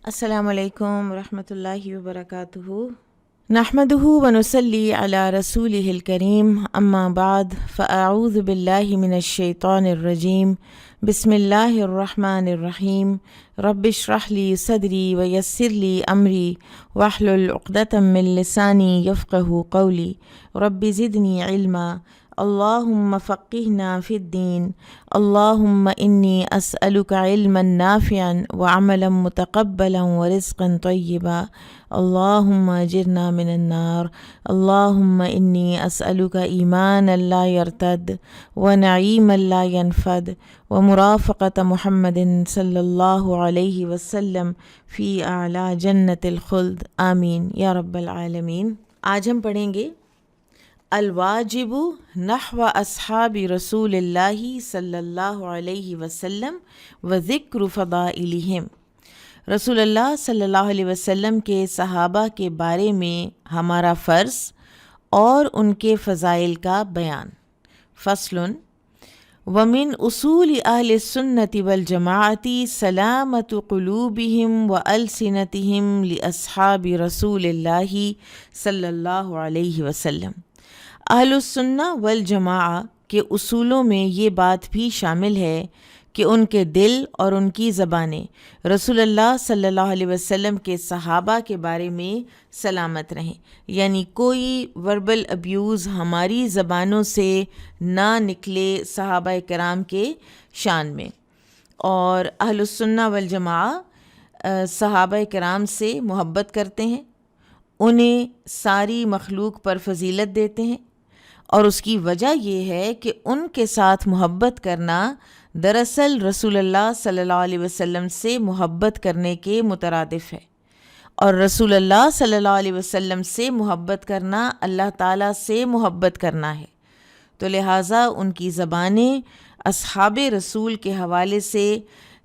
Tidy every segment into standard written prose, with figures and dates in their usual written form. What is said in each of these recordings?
السلام علیکم ورحمۃ اللہ وبرکاتہ۔ نحمدہ ونصلی علی رسولہ الکریم، اما بعد فاعوذ باللہ من الشیطان الرجیم، بسم اللہ الرحمن الرحیم۔ رب اشرح لی صدری ویسر لی امری واحلل عقدۃ من لسانی یفقہوا قولی، رب زدنی علما، اللہم فقہنا فی الدین، اللہم انی اسألک علما نافعا وعملا متقبلا ورزقا طیبا، اللہم اجرنا من النار، اللہم انی اسألک ایمانا لا یرتد ونعیما لا ینفد ومرافقۃ محمد صلی اللہ علیہ وسلم فی اعلی جنت الخلد، آمین یا رب العالمین۔ آج ہم پڑھیں گے الواجب نحو اصحاب رسول اللہ صلی اللہ علیہ وسلم و ذکر فضائلہم، رسول اللہ صلی اللہ علیہ وسلم کے صحابہ کے بارے میں ہمارا فرض اور ان کے فضائل کا بیان۔ فصل ومن اصول اہل السنۃ والجماعۃ سلامۃ قلوبہم والسنتہم لاصحاب رسول اللہ صلی اللہ علیہ وسلم۔ اہل السنہ والجماعہ کے اصولوں میں یہ بات بھی شامل ہے کہ ان کے دل اور ان کی زبانیں رسول اللہ صلی اللہ علیہ وسلم کے صحابہ کے بارے میں سلامت رہیں، یعنی کوئی وربل ابیوز ہماری زبانوں سے نہ نکلے صحابہ کرام کے شان میں۔ اور اہل السنہ والجماعہ صحابہ کرام سے محبت کرتے ہیں، انہیں ساری مخلوق پر فضیلت دیتے ہیں، اور اس کی وجہ یہ ہے کہ ان کے ساتھ محبت کرنا دراصل رسول اللہ صلی اللہ علیہ وسلم سے محبت کرنے کے مترادف ہے، اور رسول اللہ صلی اللہ علیہ وسلم سے محبت کرنا اللہ تعالیٰ سے محبت کرنا ہے۔ تو لہٰذا ان کی زبانیں اصحاب رسول کے حوالے سے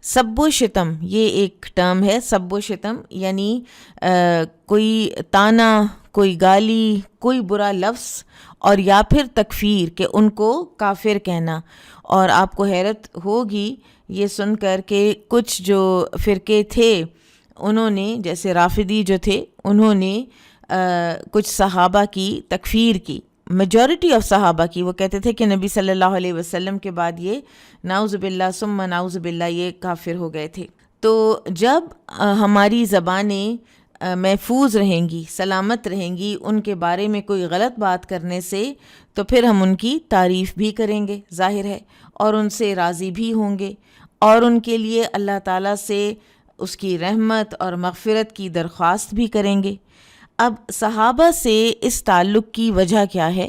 سب و شتم، یہ ایک ٹرم ہے، سب و شتم یعنی کوئی طعنہ، کوئی گالی، کوئی برا لفظ، اور یا پھر تکفیر کہ ان کو کافر کہنا۔ اور آپ کو حیرت ہوگی یہ سن کر کہ کچھ جو فرقے تھے انہوں نے، جیسے رافضی جو تھے، انہوں نے کچھ صحابہ کی تکفیر کی، میجورٹی آف صحابہ کی۔ وہ کہتے تھے کہ نبی صلی اللہ علیہ وسلم کے بعد یہ نعوذ باللہ ثم نعوذ باللہ یہ کافر ہو گئے تھے۔ تو جب ہماری زبانیں محفوظ رہیں گی، سلامت رہیں گی ان کے بارے میں کوئی غلط بات کرنے سے، تو پھر ہم ان کی تعریف بھی کریں گے، ظاہر ہے، اور ان سے راضی بھی ہوں گے، اور ان کے لیے اللہ تعالیٰ سے اس کی رحمت اور مغفرت کی درخواست بھی کریں گے۔ اب صحابہ سے اس تعلق کی وجہ کیا ہے؟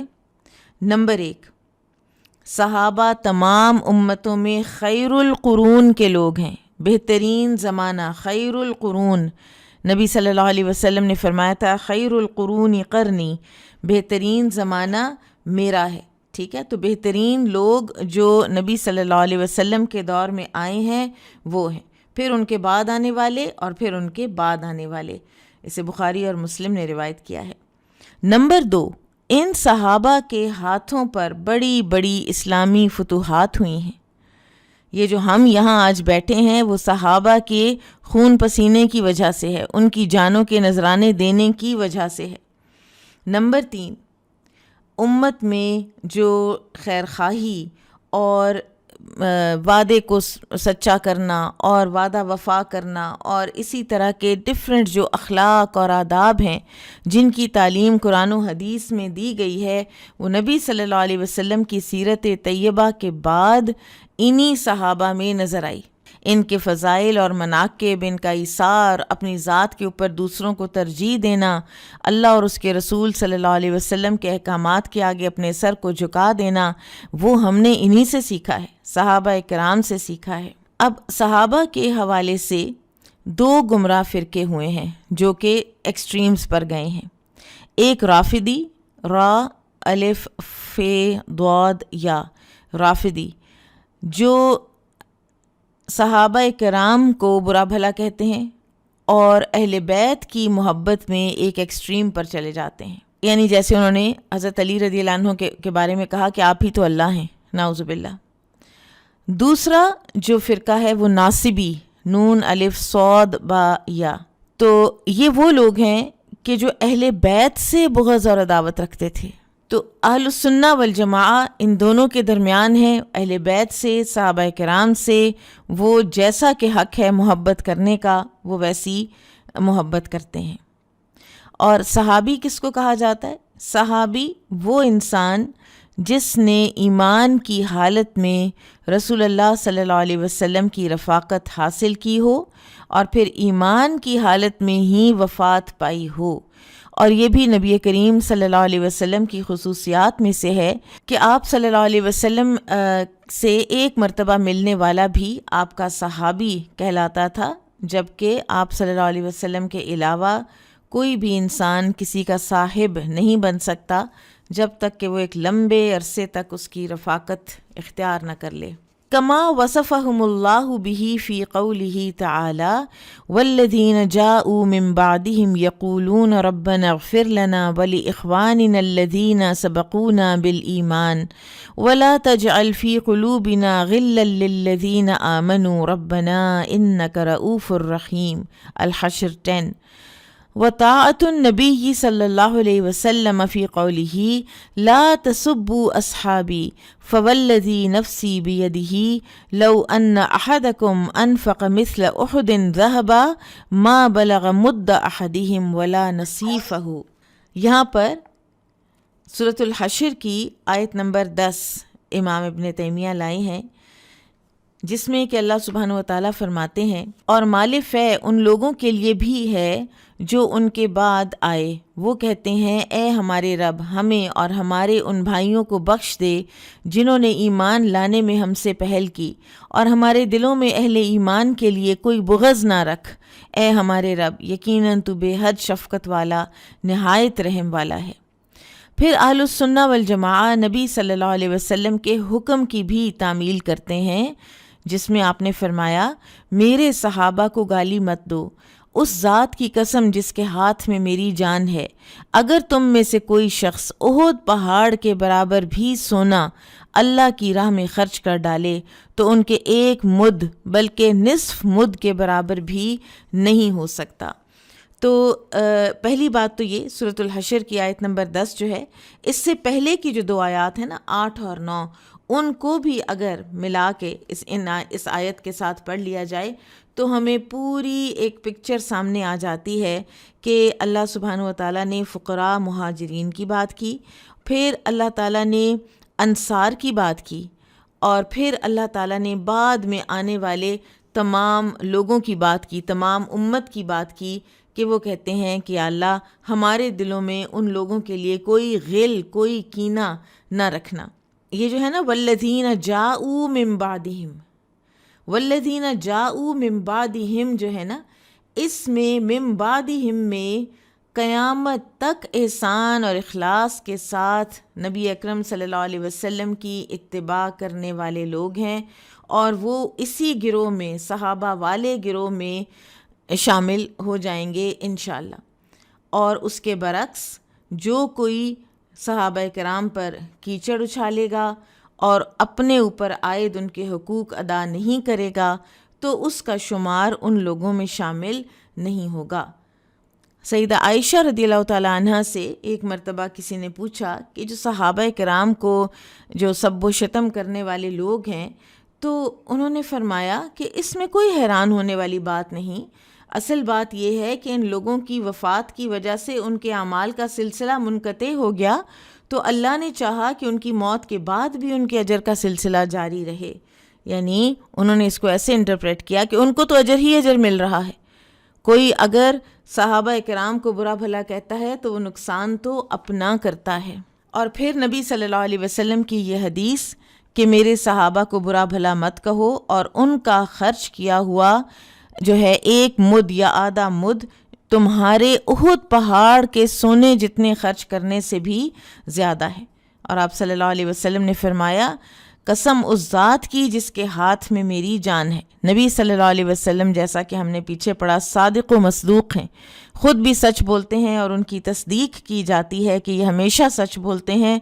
نمبر 1، صحابہ تمام امتوں میں خیر القرون کے لوگ ہیں، بہترین زمانہ، خیر القرون۔ نبی صلی اللہ علیہ وسلم نے فرمایا تھا خیر القرون قرنی، بہترین زمانہ میرا ہے، ٹھیک ہے؟ تو بہترین لوگ جو نبی صلی اللہ علیہ وسلم کے دور میں آئے ہیں وہ ہیں، پھر ان کے بعد آنے والے، اور پھر ان کے بعد آنے والے۔ اسے بخاری اور مسلم نے روایت کیا ہے۔ نمبر 2، ان صحابہ کے ہاتھوں پر بڑی بڑی اسلامی فتوحات ہوئی ہیں۔ یہ جو ہم یہاں آج بیٹھے ہیں وہ صحابہ کے خون پسینے کی وجہ سے ہے، ان کی جانوں کے نذرانے دینے کی وجہ سے ہے۔ نمبر 3، امت میں جو خیر خواہی اور وعدے کو سچا کرنا اور وعدہ وفا کرنا اور اسی طرح کے ڈفرینٹ جو اخلاق اور آداب ہیں جن کی تعلیم قرآن و حدیث میں دی گئی ہے، وہ نبی صلی اللہ علیہ وسلم کی سیرت طیبہ کے بعد انہی صحابہ میں نظر آئی۔ ان کے فضائل اور مناقب، ان کا ایثار، اپنی ذات کے اوپر دوسروں کو ترجیح دینا، اللہ اور اس کے رسول صلی اللہ علیہ وسلم کے احکامات کے آگے اپنے سر کو جھکا دینا، وہ ہم نے انہی سے سیکھا ہے، صحابہ کرام سے سیکھا ہے۔ اب صحابہ کے حوالے سے 2 گمراہ فرقے ہوئے ہیں جو کہ ایکسٹریمز پر گئے ہیں۔ ایک رافضی، را الف فے ضاد یا، رافضی جو صحابہ کرام کو برا بھلا کہتے ہیں اور اہل بیت کی محبت میں ایک ایکسٹریم پر چلے جاتے ہیں، یعنی جیسے انہوں نے حضرت علی رضی اللہ عنہ کے بارے میں کہا کہ آپ ہی تو اللہ ہیں، نعوذ باللہ۔ دوسرا جو فرقہ ہے وہ ناصبی، نون الف صاد با یا. تو یہ وہ لوگ ہیں کہ جو اہل بیت سے بغض اور عداوت رکھتے تھے. تو اہل السنہ والجماعہ ان دونوں کے درمیان ہیں. اہل بیت سے، صحابہ کرام سے وہ جیسا کہ حق ہے محبت کرنے کا وہ ویسی محبت کرتے ہیں. اور صحابی کس کو کہا جاتا ہے؟ صحابی وہ انسان جس نے ایمان کی حالت میں رسول اللہ صلی اللہ علیہ وسلم کی رفاقت حاصل کی ہو اور پھر ایمان کی حالت میں ہی وفات پائی ہو. اور یہ بھی نبی کریم صلی اللہ علیہ وسلم کی خصوصیات میں سے ہے کہ آپ صلی اللہ علیہ وسلم سے ایک مرتبہ ملنے والا بھی آپ کا صحابی کہلاتا تھا، جبکہ آپ صلی اللہ علیہ وسلم کے علاوہ کوئی بھی انسان کسی کا صاحب نہیں بن سکتا جب تک کہ وہ ایک لمبے عرصے تک اس کی رفاقت اختیار نہ کر لے. کما وصفہم اللہ بہ فی قولہ تعالی والذین جاءوا من بعدہم یقولون ربنا اغفر لنا ولاخواننا الذین سبقونا بالایمان ولا تجعل فی قلوبنا غلا للذین آمنوا ربنا انک رؤوف رحیم. الحشر 10. وطاعة النبي صلى الله عليه وسلم في قوله لا تسبوا أصحابي فوالذي نفسي بيده لو أن أحدكم أنفق مثل أحد ذهبا ما بلغ مد أحدهم ولا نصيفه. یہاں پر سورۃ الحشر کی آیت نمبر 10 امام ابن تیمیہ لائے ہیں، جس میں کہ اللہ سبحانہ وتعالیٰ فرماتے ہیں اور مال فے ان لوگوں کے لیے بھی ہے جو ان کے بعد آئے، وہ کہتے ہیں اے ہمارے رب ہمیں اور ہمارے ان بھائیوں کو بخش دے جنہوں نے ایمان لانے میں ہم سے پہل کی، اور ہمارے دلوں میں اہل ایمان کے لیے کوئی بغض نہ رکھ، اے ہمارے رب یقیناً تو بے حد شفقت والا نہایت رحم والا ہے. پھر اہل السنہ والجماعہ نبی صلی اللہ علیہ وسلم کے حکم کی بھی تعمیل کرتے ہیں، جس میں آپ نے فرمایا میرے صحابہ کو گالی مت دو، اس ذات کی قسم جس کے ہاتھ میں میری جان ہے، اگر تم میں سے کوئی شخص احد پہاڑ کے برابر بھی سونا اللہ کی راہ میں خرچ کر ڈالے تو ان کے ایک مد بلکہ نصف مد کے برابر بھی نہیں ہو سکتا. تو پہلی بات تو یہ سورۃ الحشر کی آیت نمبر 10 جو ہے، اس سے پہلے کی جو 2 آیات ہیں نا 8 اور 9، ان کو بھی اگر ملا کے اس آیت کے ساتھ پڑھ لیا جائے تو ہمیں پوری ایک پکچر سامنے آ جاتی ہے کہ اللہ سبحانہ وتعالیٰ نے فقراء مہاجرین کی بات کی، پھر اللہ تعالیٰ نے انصار کی بات کی، اور پھر اللہ تعالیٰ نے بعد میں آنے والے تمام لوگوں کی بات کی، تمام امت کی بات کی کہ وہ کہتے ہیں کہ اللہ ہمارے دلوں میں ان لوگوں کے لیے کوئی غل، کوئی کینہ نہ رکھنا. یہ جو ہے نا والذین جاءوا من بعدہم، والذین جاءوا من بعدہم جو ہے نا، اس میں من بعدہم میں قیامت تک احسان اور اخلاص کے ساتھ نبی اکرم صلی اللہ علیہ وسلم کی اتباع کرنے والے لوگ ہیں، اور وہ اسی گروہ میں صحابہ والے گروہ میں شامل ہو جائیں گے انشاءاللہ. اور اس کے برعکس جو کوئی صحابہ کرام پر کیچڑ اچھالے گا اور اپنے اوپر عائد ان کے حقوق ادا نہیں کرے گا تو اس کا شمار ان لوگوں میں شامل نہیں ہوگا. سیدہ عائشہ رضی اللہ تعالیٰ عنہ سے ایک مرتبہ کسی نے پوچھا کہ جو صحابہ کرام کو جو سب و شتم کرنے والے لوگ ہیں، تو انہوں نے فرمایا کہ اس میں کوئی حیران ہونے والی بات نہیں، اصل بات یہ ہے کہ ان لوگوں کی وفات کی وجہ سے ان کے اعمال کا سلسلہ منقطع ہو گیا، تو اللہ نے چاہا کہ ان کی موت کے بعد بھی ان کے اجر کا سلسلہ جاری رہے. یعنی انہوں نے اس کو ایسے انٹرپریٹ کیا کہ ان کو تو اجر ہی اجر مل رہا ہے. کوئی اگر صحابہ کرام کو برا بھلا کہتا ہے تو وہ نقصان تو اپنا کرتا ہے. اور پھر نبی صلی اللہ علیہ وسلم کی یہ حدیث کہ میرے صحابہ کو برا بھلا مت کہو، اور ان کا خرچ کیا ہوا جو ہے 1 مد یا آدھا مد تمہارے احد پہاڑ کے سونے جتنے خرچ کرنے سے بھی زیادہ ہے. اور آپ صلی اللہ علیہ وسلم نے فرمایا قسم اس ذات کی جس کے ہاتھ میں میری جان ہے. نبی صلی اللہ علیہ وسلم جیسا کہ ہم نے پیچھے پڑھا صادق و مصدوق ہیں، خود بھی سچ بولتے ہیں اور ان کی تصدیق کی جاتی ہے کہ یہ ہمیشہ سچ بولتے ہیں.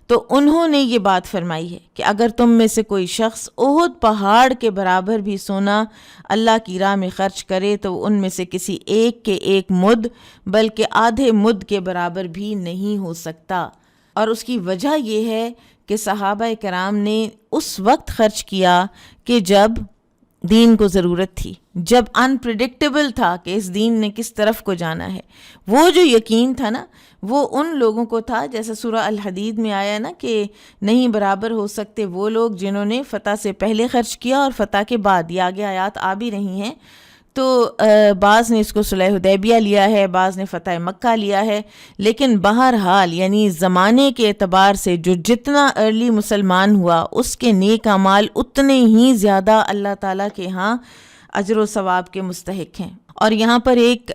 تو انہوں نے یہ بات فرمائی ہے کہ اگر تم میں سے کوئی شخص احد پہاڑ کے برابر بھی سونا اللہ کی راہ میں خرچ کرے تو ان میں سے کسی ایک کے ایک مد بلکہ آدھے مد کے برابر بھی نہیں ہو سکتا۔ اور اس کی وجہ یہ ہے کہ صحابہ کرام نے اس وقت خرچ کیا کہ جب دین کو ضرورت تھی، جب انپریڈکٹیبل تھا کہ اس دین نے کس طرف کو جانا ہے۔ وہ جو یقین تھا نا، وہ ان لوگوں کو تھا، جیسا سورہ الحدید میں آیا نا کہ نہیں برابر ہو سکتے وہ لوگ جنہوں نے فتح سے پہلے خرچ کیا اور فتح کے بعد۔ یہ آگے آیات آ بھی رہی ہیں، تو بعض نے اس کو صلح حدیبیہ لیا ہے، بعض نے فتح مکہ لیا ہے، لیکن بہرحال یعنی زمانے کے اعتبار سے جو جتنا ارلی مسلمان ہوا اس کے نیک اعمال اتنے ہی زیادہ اللہ تعالیٰ کے ہاں اجر و ثواب کے مستحق ہیں۔ اور یہاں پر ایک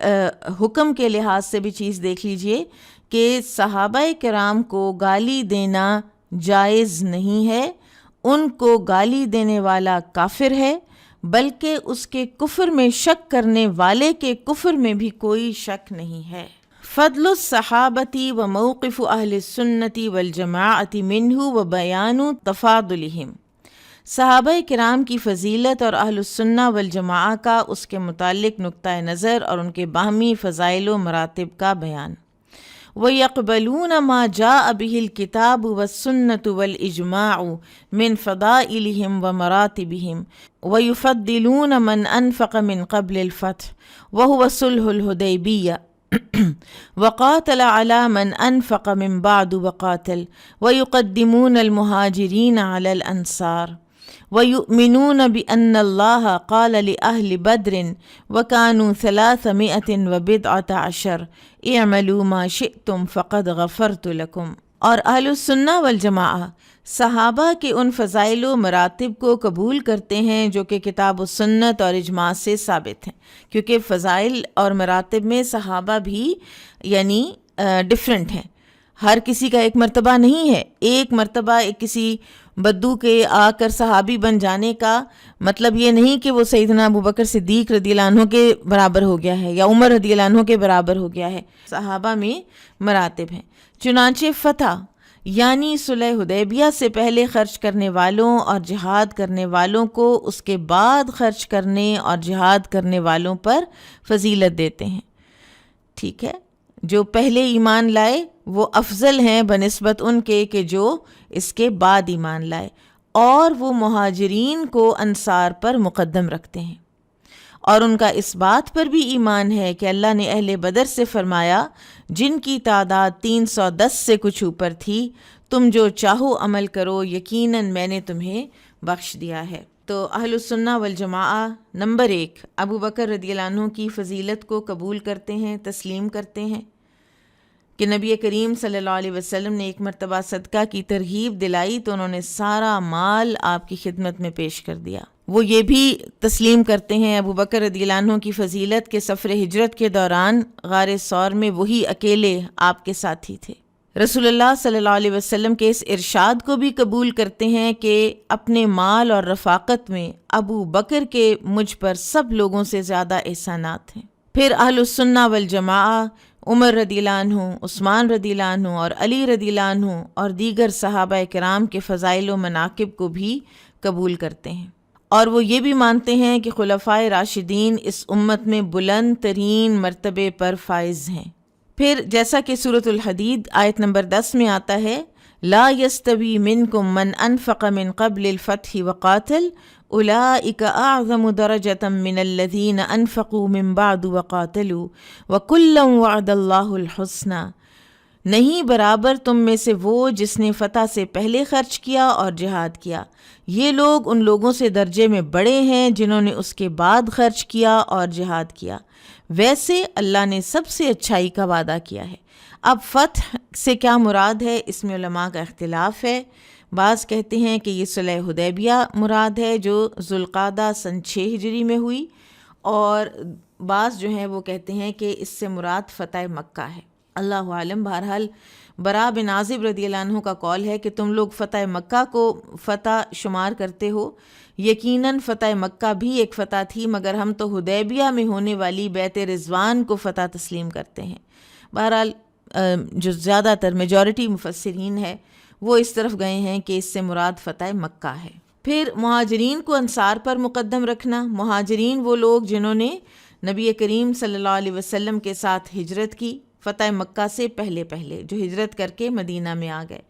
حکم کے لحاظ سے بھی چیز دیکھ لیجئے کہ صحابہ کرام کو گالی دینا جائز نہیں ہے، ان کو گالی دینے والا کافر ہے، بلکہ اس کے کفر میں شک کرنے والے کے کفر میں بھی کوئی شک نہیں ہے۔ فضل الصحابتی و موقف اہل السنتی والجماعت منہ و بیان تفاضلہم، صحابہ کرام کی فضیلت اور اہل السنہ والجماعہ کا اس کے متعلق نقطہ نظر اور ان کے باہمی فضائل و مراتب کا بیان۔ وَيَقْبَلُونَ مَا جَاءَ بِهِ الْكِتَابُ وَالسُّنَّةُ وَالْإِجْمَاعُ مِنْ فَضَائِلِهِمْ وَمَرَاتِبِهِمْ وَيُفَضِّلُونَ مَنْ أَنْفَقَ مِنْ قَبْلِ الْفَتْحِ وَهُوَ صُلْحُ الْحُدَيْبِيَّةِ وَقَاتَلَ عَلَى مَنْ أَنْفَقَ مِنْ بَعْدُ وَقَاتَلَ وَيُقَدِّمُونَ الْمُهَاجِرِينَ عَلَى الْأَنْصَارِ وَيُؤْمِنُونَ بِأَنَّ اللَّهَ قَالَ لِأَهْلِ بَدْرٍ وَكَانُوا 312 اعملوا ما شئتم فقد غفرت لكم۔ اور اہل السنہ والجماعہ صحابہ کے ان فضائل و مراتب کو قبول کرتے ہیں جو کہ کتاب و سنت اور اجماع سے ثابت ہیں، کیونکہ فضائل اور مراتب میں صحابہ بھی یعنی ڈیفرنٹ ہیں، ہر کسی کا ایک مرتبہ نہیں ہے۔ ایک مرتبہ ایک کسی بدو کے آ کر صحابی بن جانے کا مطلب یہ نہیں کہ وہ سیدنا ابوبکر صدیق رضی اللہ عنہ کے برابر ہو گیا ہے یا عمر رضی اللہ عنہ کے برابر ہو گیا ہے۔ صحابہ میں مراتب ہیں۔ چنانچہ فتح یعنی صلح حدیبیہ سے پہلے خرچ کرنے والوں اور جہاد کرنے والوں کو اس کے بعد خرچ کرنے اور جہاد کرنے والوں پر فضیلت دیتے ہیں۔ ٹھیک ہے، جو پہلے ایمان لائے وہ افضل ہیں بنسبت ان کے کہ جو اس کے بعد ایمان لائے، اور وہ مہاجرین کو انصار پر مقدم رکھتے ہیں۔ اور ان کا اس بات پر بھی ایمان ہے کہ اللہ نے اہل بدر سے فرمایا، جن کی تعداد 310 سے کچھ اوپر تھی، تم جو چاہو عمل کرو، یقیناً میں نے تمہیں بخش دیا ہے۔ تو اہل السنہ والجماعہ نمبر 1 ابو بکر رضی اللہ عنہ کی فضیلت کو قبول کرتے ہیں، تسلیم کرتے ہیں کہ نبی کریم صلی اللہ علیہ وسلم نے ایک مرتبہ صدقہ کی ترغیب دلائی تو انہوں نے سارا مال آپ کی خدمت میں پیش کر دیا۔ وہ یہ بھی تسلیم کرتے ہیں ابو بکر رضی اللہ عنہ کی فضیلت کے سفر ہجرت کے دوران غار ثور میں وہی اکیلے آپ کے ساتھی تھے۔ رسول اللہ صلی اللہ علیہ وسلم کے اس ارشاد کو بھی قبول کرتے ہیں کہ اپنے مال اور رفاقت میں ابو بکر کے مجھ پر سب لوگوں سے زیادہ احسانات ہیں۔ پھر اہل السنہ والجماعہ عمر رضی اللہ عنہ، عثمان رضی اللہ عنہ اور علی رضی اللہ عنہ اور دیگر صحابہ کرام کے فضائل و مناقب کو بھی قبول کرتے ہیں، اور وہ یہ بھی مانتے ہیں کہ خلفائے راشدین اس امت میں بلند ترین مرتبے پر فائز ہیں۔ پھر جیسا کہ سورۃ الحدید آیت نمبر 10 میں آتا ہے، لا یستوی منکم من انفق من قبل الفتح وقاتل اولئک اعظم درجۃ من الذین انفقوا من بعد وقاتلوا وکلا وعد اللہ الحسنی، نہیں برابر تم میں سے وہ جس نے فتح سے پہلے خرچ کیا اور جہاد کیا، یہ لوگ ان لوگوں سے درجے میں بڑے ہیں جنہوں نے اس کے بعد خرچ کیا اور جہاد کیا، ویسے اللہ نے سب سے اچھائی کا وعدہ کیا ہے۔ اب فتح سے کیا مراد ہے، اس میں علماء کا اختلاف ہے۔ بعض کہتے ہیں کہ یہ صلح حدیبیہ مراد ہے جو ذوالقعدہ سن 6 ہجری میں ہوئی، اور بعض جو ہیں وہ کہتے ہیں کہ اس سے مراد فتح مکہ ہے۔ اللہ عالم۔ بہرحال برا بن عازب رضی اللہ عنہ کا قول ہے کہ تم لوگ فتح مکہ کو فتح شمار کرتے ہو، یقیناً فتح مکہ بھی ایک فتح تھی، مگر ہم تو حدیبیہ میں ہونے والی بیعت رضوان کو فتح تسلیم کرتے ہیں۔ بہرحال جو زیادہ تر میجورٹی مفسرین ہے وہ اس طرف گئے ہیں کہ اس سے مراد فتح مکہ ہے۔ پھر مہاجرین کو انصار پر مقدم رکھنا۔ مہاجرین وہ لوگ جنہوں نے نبی کریم صلی اللہ علیہ وسلم کے ساتھ ہجرت کی فتح مکہ سے پہلے جو ہجرت کر کے مدینہ میں آ گئے،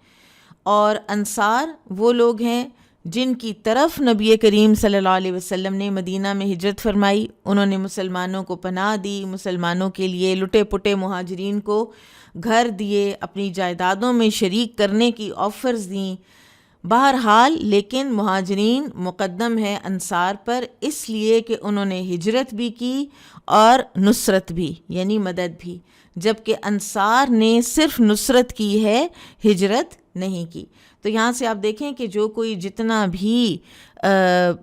اور انصار وہ لوگ ہیں جن کی طرف نبی کریم صلی اللہ علیہ وسلم نے مدینہ میں ہجرت فرمائی۔ انہوں نے مسلمانوں کو پناہ دی، مسلمانوں کے لیے لٹے پٹے مہاجرین کو گھر دیے، اپنی جائیدادوں میں شریک کرنے کی آفرز دیں۔ بہرحال لیکن مہاجرین مقدم ہے انصار پر، اس لیے کہ انہوں نے ہجرت بھی کی اور نصرت بھی، یعنی مدد بھی، جبکہ انصار نے صرف نصرت کی ہے، ہجرت نہیں کی۔ تو یہاں سے آپ دیکھیں کہ جو کوئی جتنا بھی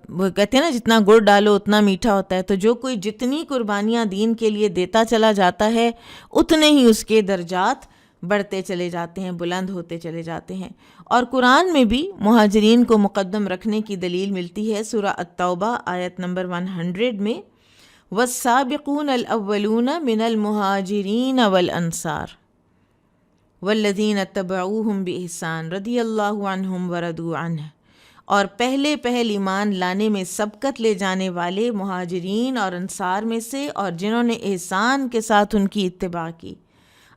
وہ کہتے ہیں نا جتنا گڑ ڈالو اتنا میٹھا ہوتا ہے، تو جو کوئی جتنی قربانیاں دین کے لیے دیتا چلا جاتا ہے اتنے ہی اس کے درجات بڑھتے چلے جاتے ہیں، بلند ہوتے چلے جاتے ہیں۔ اور قرآن میں بھی مہاجرین کو مقدم رکھنے کی دلیل ملتی ہے۔ سورہ التوبہ آیت نمبر 100 میں والسابقون الاولون من المہاجرین والانصار والذین اتبعوہم بإحسان رضی اللہ عنہم ورضوا عنہ، اور پہلے ایمان لانے میں سبقت لے جانے والے مہاجرین اور انصار میں سے، اور جنہوں نے احسان کے ساتھ ان کی اتباع کی،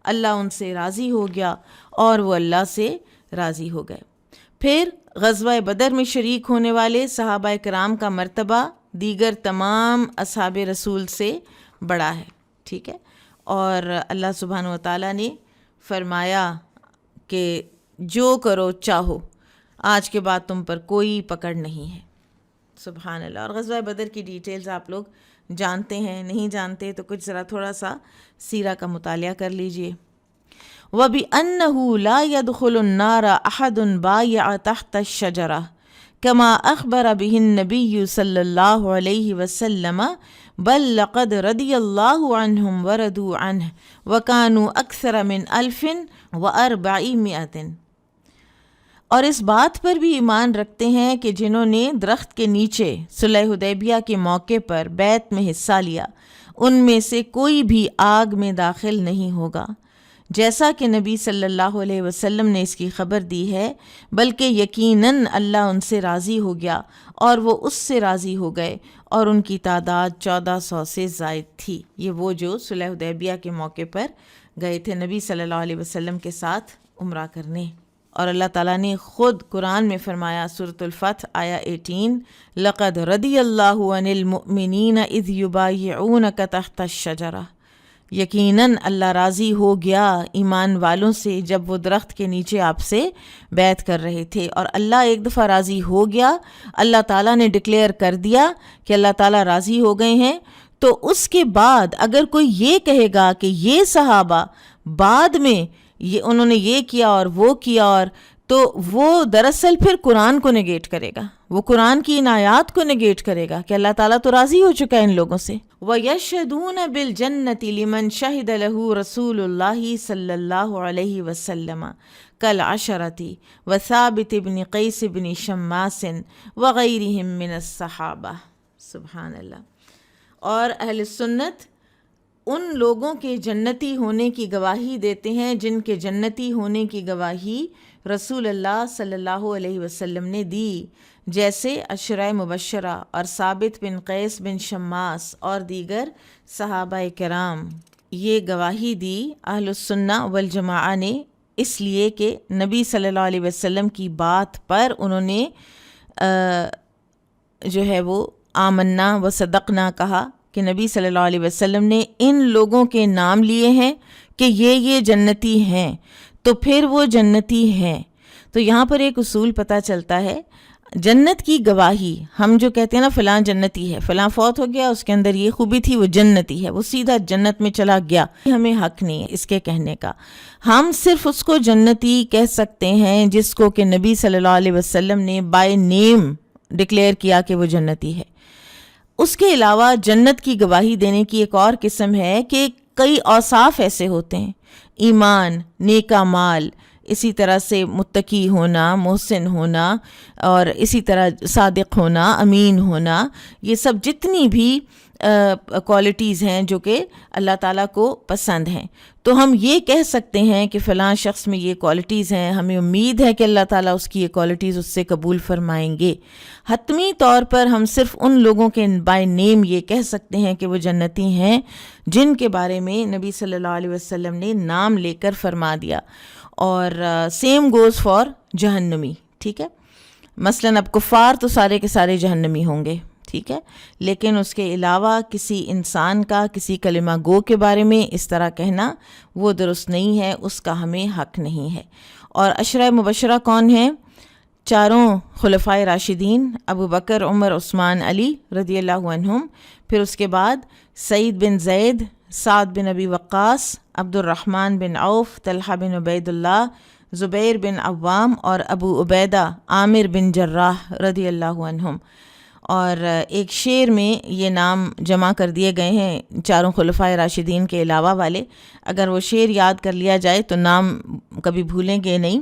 اللہ ان سے راضی ہو گیا اور وہ اللہ سے راضی ہو گئے۔ پھر غزوہ بدر میں شریک ہونے والے صحابہ کرام کا مرتبہ دیگر تمام اصحاب رسول سے بڑا ہے، ٹھیک ہے، اور اللہ سبحانہ و تعالیٰ نے فرمایا کہ جو کرو چاہو، آج کے بعد تم پر کوئی پکڑ نہیں ہے۔ سبحان اللہ۔ اور غزوہ بدر کی ڈیٹیلز آپ لوگ جانتے ہیں، نہیں جانتے تو کچھ ذرا تھوڑا سا سیرہ کا مطالعہ کر لیجئے۔ وَبِأَنَّهُ لَا يَدْخُلُ النَّارَ أَحَدٌ بَايَعَ تَحْتَ الشَّجَرَةِ كَمَا أَخْبَرَ بِهِ النَّبِيُّ صلی اللہ علیہ وسلم بل لقد رضی اللہ عنہم ورضوا عنہ وکانوا اکثر من 1400۔ اور اس بات پر بھی ایمان رکھتے ہیں کہ جنہوں نے درخت کے نیچے صلح حدیبیہ کے موقع پر بیعت میں حصہ لیا، ان میں سے کوئی بھی آگ میں داخل نہیں ہوگا، جیسا کہ نبی صلی اللہ علیہ وسلم نے اس کی خبر دی ہے، بلکہ یقیناً اللہ ان سے راضی ہو گیا اور وہ اس سے راضی ہو گئے، اور ان کی تعداد 1400 سے زائد تھی۔ یہ وہ جو صلح حدیبیہ کے موقع پر گئے تھے نبی صلی اللہ علیہ وسلم کے ساتھ عمرہ کرنے۔ اور اللہ تعالیٰ نے خود قرآن میں فرمایا، سورۃ الفتح آیا 18، لقد رضی اللہ عن المؤمنین اذ یبایعونک تحت الشجرہ، یقیناً اللہ راضی ہو گیا ایمان والوں سے جب وہ درخت کے نیچے آپ سے بیعت کر رہے تھے۔ اور اللہ ایک دفعہ راضی ہو گیا، اللہ تعالیٰ نے ڈکلیئر کر دیا کہ اللہ تعالیٰ راضی ہو گئے ہیں، تو اس کے بعد اگر کوئی یہ کہے گا کہ یہ صحابہ بعد میں انہوں نے یہ کیا اور وہ کیا، اور تو وہ دراصل پھر قرآن کو نگیٹ کرے گا، وہ قرآن کی ان آیات کو نگیٹ کرے گا کہ اللہ تعالیٰ تو راضی ہو چکا ہے ان لوگوں سے۔ وَيَشْهَدُونَ بِالْجَنَّةِ لِمَنْ شَهِدَ لَهُ رَسُولُ اللَّهِ صلی اللہ علیہ وسلم كَالْعَشَرَةِ وَثَابِتِ بْنِ قَيْسِ بْنِ شَمَّاسٍ وَغَيْرِهِمْ مِنَ الصَّحَابَةِ۔ سبحان اللہ۔ اور اہل سنت ان لوگوں کے جنتی ہونے کی گواہی دیتے ہیں جن کے جنتی ہونے کی گواہی رسول اللہ صلی اللہ علیہ وسلم نے دی، جیسے عشرہ مبشرہ اور ثابت بن قیس بن شماس اور دیگر صحابہ کرام۔ یہ گواہی دی اہل السنہ والجماعہ نے، اس لیے کہ نبی صلی اللہ علیہ وسلم کی بات پر انہوں نے جو ہے وہ آمنا و صدقنا کہا کہ نبی صلی اللہ علیہ وسلم نے ان لوگوں کے نام لیے ہیں کہ یہ جنتی ہیں، تو پھر وہ جنتی ہیں۔ تو یہاں پر ایک اصول پتہ چلتا ہے، جنت کی گواہی، ہم جو کہتے ہیں نا فلاں جنتی ہے، فلاں فوت ہو گیا، اس کے اندر یہ خوبی تھی، وہ جنتی ہے، وہ سیدھا جنت میں چلا گیا، ہمیں حق نہیں ہے اس کے کہنے کا۔ ہم صرف اس کو جنتی کہہ سکتے ہیں جس کو کہ نبی صلی اللہ علیہ وسلم نے بائی نیم ڈکلیئر کیا کہ وہ جنتی ہے۔ اس کے علاوہ جنت کی گواہی دینے کی ایک اور قسم ہے کہ کئی اوصاف ایسے ہوتے ہیں، ایمان، نیک اعمال، اسی طرح سے متقی ہونا، محسن ہونا، اور اسی طرح صادق ہونا، امین ہونا، یہ سب جتنی بھی کوالٹیز ہیں جو کہ اللہ تعالیٰ کو پسند ہیں. تو ہم یہ کہہ سکتے ہیں کہ فلاں شخص میں یہ کوالٹیز ہیں, ہمیں امید ہے کہ اللہ تعالیٰ اس کی یہ کوالٹیز اس سے قبول فرمائیں گے. حتمی طور پر ہم صرف ان لوگوں کے بائی نیم یہ کہہ سکتے ہیں کہ وہ جنتی ہیں جن کے بارے میں نبی صلی اللہ علیہ وسلم نے نام لے کر فرما دیا. اور سیم گوز فار جہنمی. ٹھیک ہے, مثلاً اب کفار تو سارے کے سارے جہنمی ہوں گے, ٹھیک ہے, لیکن اس کے علاوہ کسی انسان کا کسی کلمہ گو کے بارے میں اس طرح کہنا وہ درست نہیں ہے, اس کا ہمیں حق نہیں ہے. اور عشرہ مبشرہ کون ہیں؟ چاروں خلفائے راشدین ابو بکر عمر عثمان علی رضی اللہ عنہم, پھر اس کے بعد سعید بن زید, سعد بن ابی وقاص, عبد الرحمن بن عوف, طلحہ بن عبید اللہ, زبیر بن عوام اور ابو عبیدہ عامر بن جراح رضی اللہ عنہم. اور ایک شعر میں یہ نام جمع کر دیے گئے ہیں چاروں خلفائے راشدین کے علاوہ والے. اگر وہ شعر یاد کر لیا جائے تو نام کبھی بھولیں گے نہیں.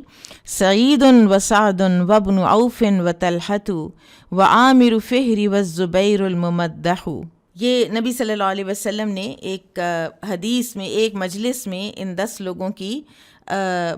سعید و سعد و ابن عوف و طلحۃ و عامر فہر و زبیر الممدح. یہ نبی صلی اللہ علیہ وسلم نے ایک حدیث میں, ایک مجلس میں ان 10 لوگوں کی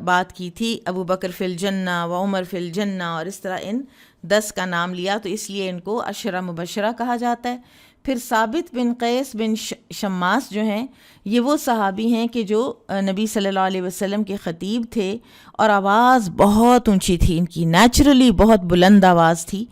بات کی تھی. ابو بکر فی الجنہ و عمر فی الجنہ, اور اس طرح ان 10 کا نام لیا, تو اس لیے ان کو عشرہ مبشرہ کہا جاتا ہے. پھر ثابت بن قیس بن شماس جو ہیں, یہ وہ صحابی ہیں کہ جو نبی صلی اللہ علیہ وسلم کے خطیب تھے, اور آواز بہت اونچی تھی ان کی, نیچرلی بہت بلند آواز تھی.